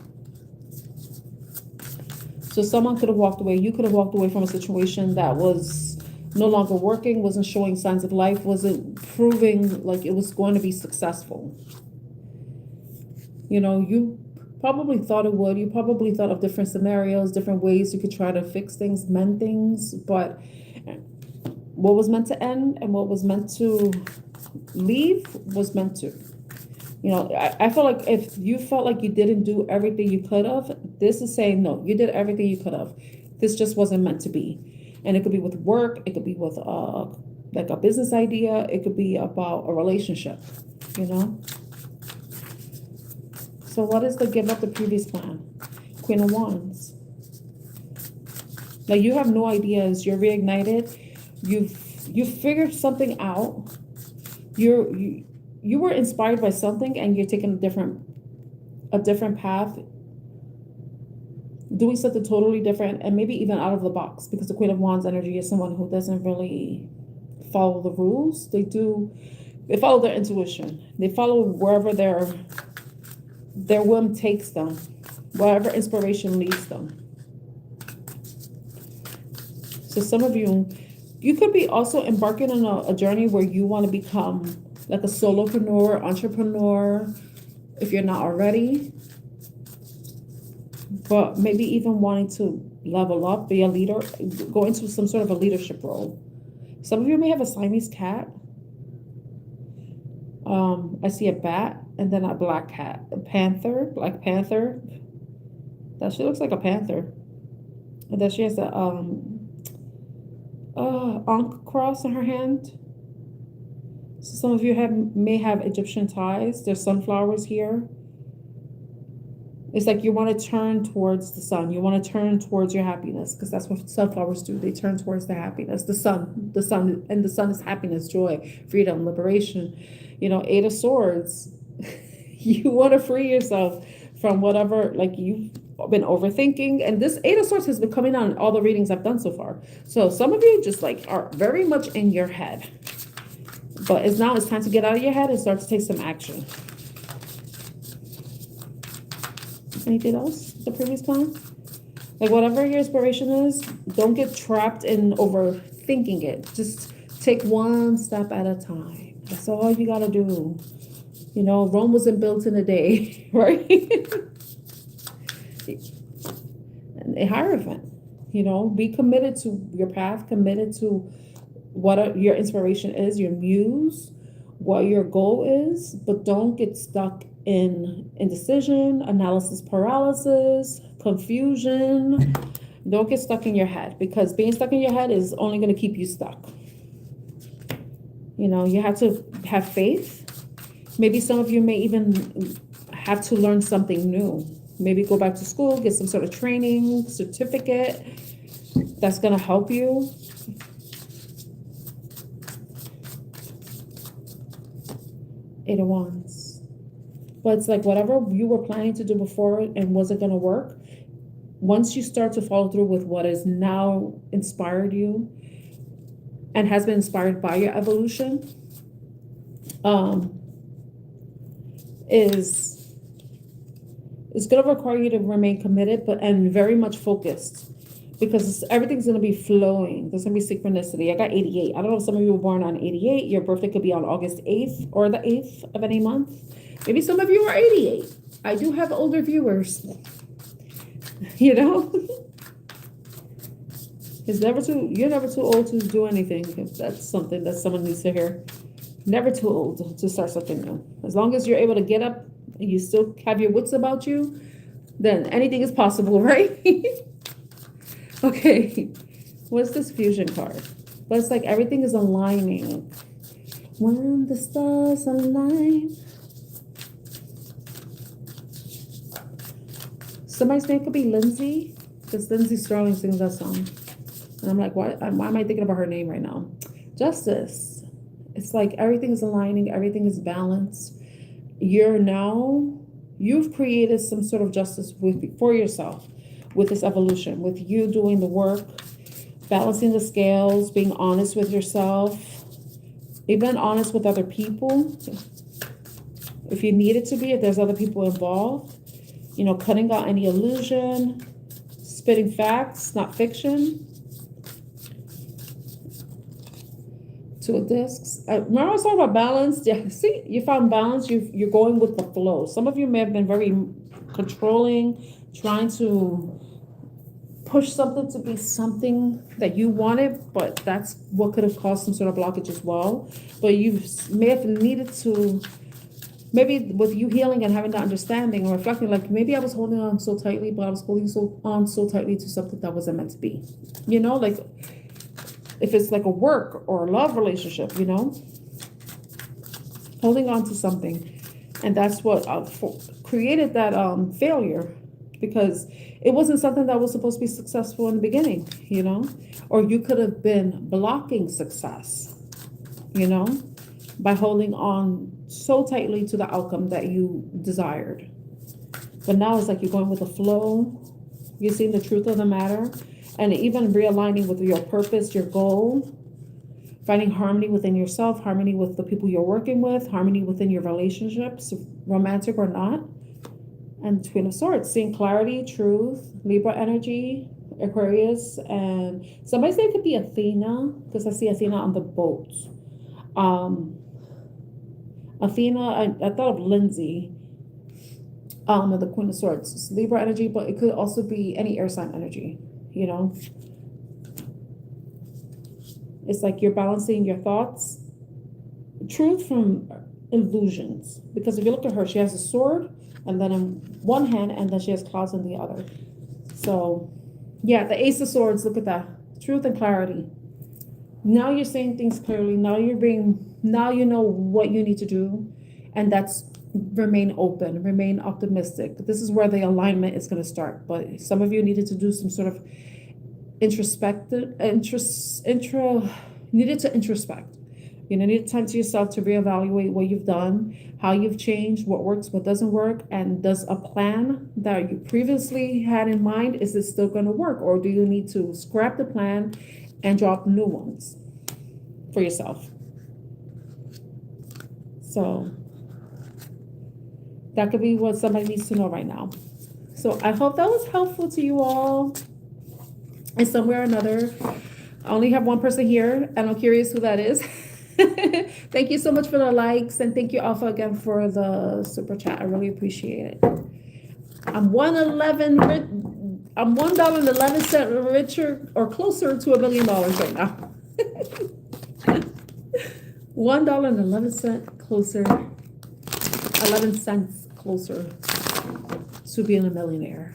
So someone could have walked away. You could have walked away from a situation that was no longer working, wasn't showing signs of life, wasn't proving like it was going to be successful. You know, you probably thought it would. You probably thought of different scenarios, different ways you could try to fix things, mend things, but what was meant to end and what was meant to leave was meant to. You know, I feel like if you felt like you didn't do everything you could have, this is saying, no, you did everything you could have. This just wasn't meant to be. And it could be with work. It could be with like a business idea. It could be about a relationship, you know. So what is the give up the previous plan? Queen of Wands. Now you have no ideas. You're reignited. You've figured something out. You were inspired by something and you're taking a different path, doing something totally different and maybe even out of the box, because the Queen of Wands energy is someone who doesn't really follow the rules. They follow their intuition. They follow wherever their whim takes them, wherever inspiration leads them. So some of you could be also embarking on a journey where you want to become like a solopreneur, entrepreneur, if you're not already. But maybe even wanting to level up, be a leader, go into some sort of a leadership role. Some of you may have a Siamese cat. I see a bat and then a black cat. A panther, Black Panther. That she looks like a panther. And then she has a Ankh cross in her hand. So some of you may have Egyptian ties. There's sunflowers here. It's like you want to turn towards the sun. You want to turn towards your happiness, because that's what sunflowers do. They turn towards the happiness, the sun, and the sun is happiness, joy, freedom, liberation. You know, Eight of Swords. You want to free yourself from whatever, like you've been overthinking. And this Eight of Swords has been coming on all the readings I've done so far. So some of you just like are very much in your head. But it's time to get out of your head and start to take some action. Anything else? The previous plan? Like whatever your inspiration is, don't get trapped in overthinking it. Just take one step at a time. That's all you gotta do. You know, Rome wasn't built in a day, right? And a Hierophant, you know, be committed to your path, committed to what your inspiration is, your muse, what your goal is, but don't get stuck in indecision, analysis paralysis, confusion. Don't get stuck in your head, because being stuck in your head is only going to keep you stuck. You know, you have to have faith. Maybe some of you may even have to learn something new. Maybe go back to school, get some sort of training, certificate that's going to help you. Eight of Wands. But it's like whatever you were planning to do before and wasn't going to work, once you start to follow through with what has now inspired you and has been inspired by your evolution, is going to require you to remain committed, and very much focused, because everything's going to be flowing. There's going to be synchronicity. I got 88. I don't know if some of you were born on 88. Your birthday could be on August 8th or the 8th of any month. Maybe some of you are 88. I do have older viewers. You know? You're never too old to do anything. If that's something that someone needs to hear. Never too old to start something new. As long as you're able to get up and you still have your wits about you, then anything is possible, right? Okay, what's this fusion card? But it's like everything is aligning. When the stars align. Somebody's name could be Lindsay, because Lindsay Sterling sings that song. And I'm like, why am I thinking about her name right now? Justice. It's like everything is aligning, everything is balanced. You've created some sort of justice for yourself with this evolution, with you doing the work, balancing the scales, being honest with yourself, even honest with other people. If you need it to be, if there's other people involved, you know, cutting out any illusion, spitting facts, not fiction. Two of discs. Remember I was talking about balance? Yeah, see, you found balance. You're going with the flow. Some of you may have been very controlling, trying to push something to be something that you wanted, but that's what could have caused some sort of blockage as well. But you may have needed to, maybe with you healing and having that understanding or reflecting, like maybe I was holding on so tightly, but I was holding on so tightly to something that wasn't meant to be. You know, like if it's like a work or a love relationship, you know, holding on to something. And that's what created that failure, because it wasn't something that was supposed to be successful in the beginning, you know, or you could have been blocking success, you know, by holding on so tightly to the outcome that you desired. But now it's like you're going with the flow. You're seeing the truth of the matter, and even realigning with your purpose, your goal, finding harmony within yourself, harmony with the people you're working with, harmony within your relationships, romantic or not. And Queen of Swords, seeing clarity, truth, Libra energy, Aquarius, and somebody say it could be Athena, because I see Athena on the boat. Athena, I thought of Lindsay, the Queen of Swords. It's Libra energy, but it could also be any air sign energy, you know. It's like you're balancing your thoughts, truth from illusions. Because if you look at her, she has a sword, and then in one hand, and then she has clouds in the other. So, yeah, the Ace of Swords, look at that. Truth and clarity. Now you're saying things clearly. Now you know what you need to do. And that's remain open, remain optimistic. This is where the alignment is going to start. But some of you needed to do some sort of introspect. You know, need time to yourself to reevaluate what you've done, how you've changed, what works, what doesn't work, and does a plan that you previously had in mind, is it still going to work? Or do you need to scrap the plan and drop new ones for yourself? So that could be what somebody needs to know right now. So I hope that was helpful to you all in some way or another. I only have one person here, and I'm curious who that is. Thank you so much for the likes, and thank you, Alpha, again for the super chat. I really appreciate it. I'm $1.11 richer or closer to $1 million right now. $1.11 closer, 11 cents closer to being a millionaire.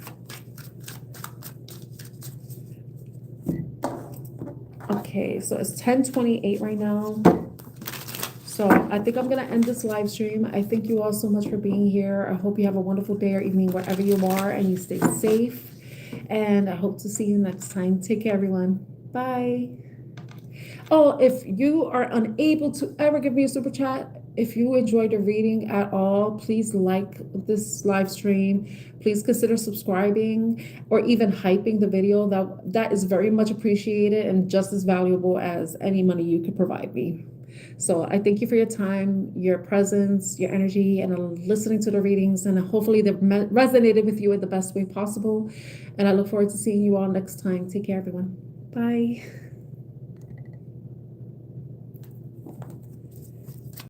Okay, so it's 10:28 right now. So I think I'm going to end this live stream. I thank you all so much for being here. I hope you have a wonderful day or evening wherever you are, and you stay safe. And I hope to see you next time. Take care, everyone. Bye. Oh, if you are unable to ever give me a super chat, if you enjoyed the reading at all, please like this live stream. Please consider subscribing or even hyping the video. That is very much appreciated and just as valuable as any money you could provide me. So I thank you for your time, your presence, your energy, and listening to the readings. And hopefully they've resonated with you in the best way possible. And I look forward to seeing you all next time. Take care, everyone. Bye.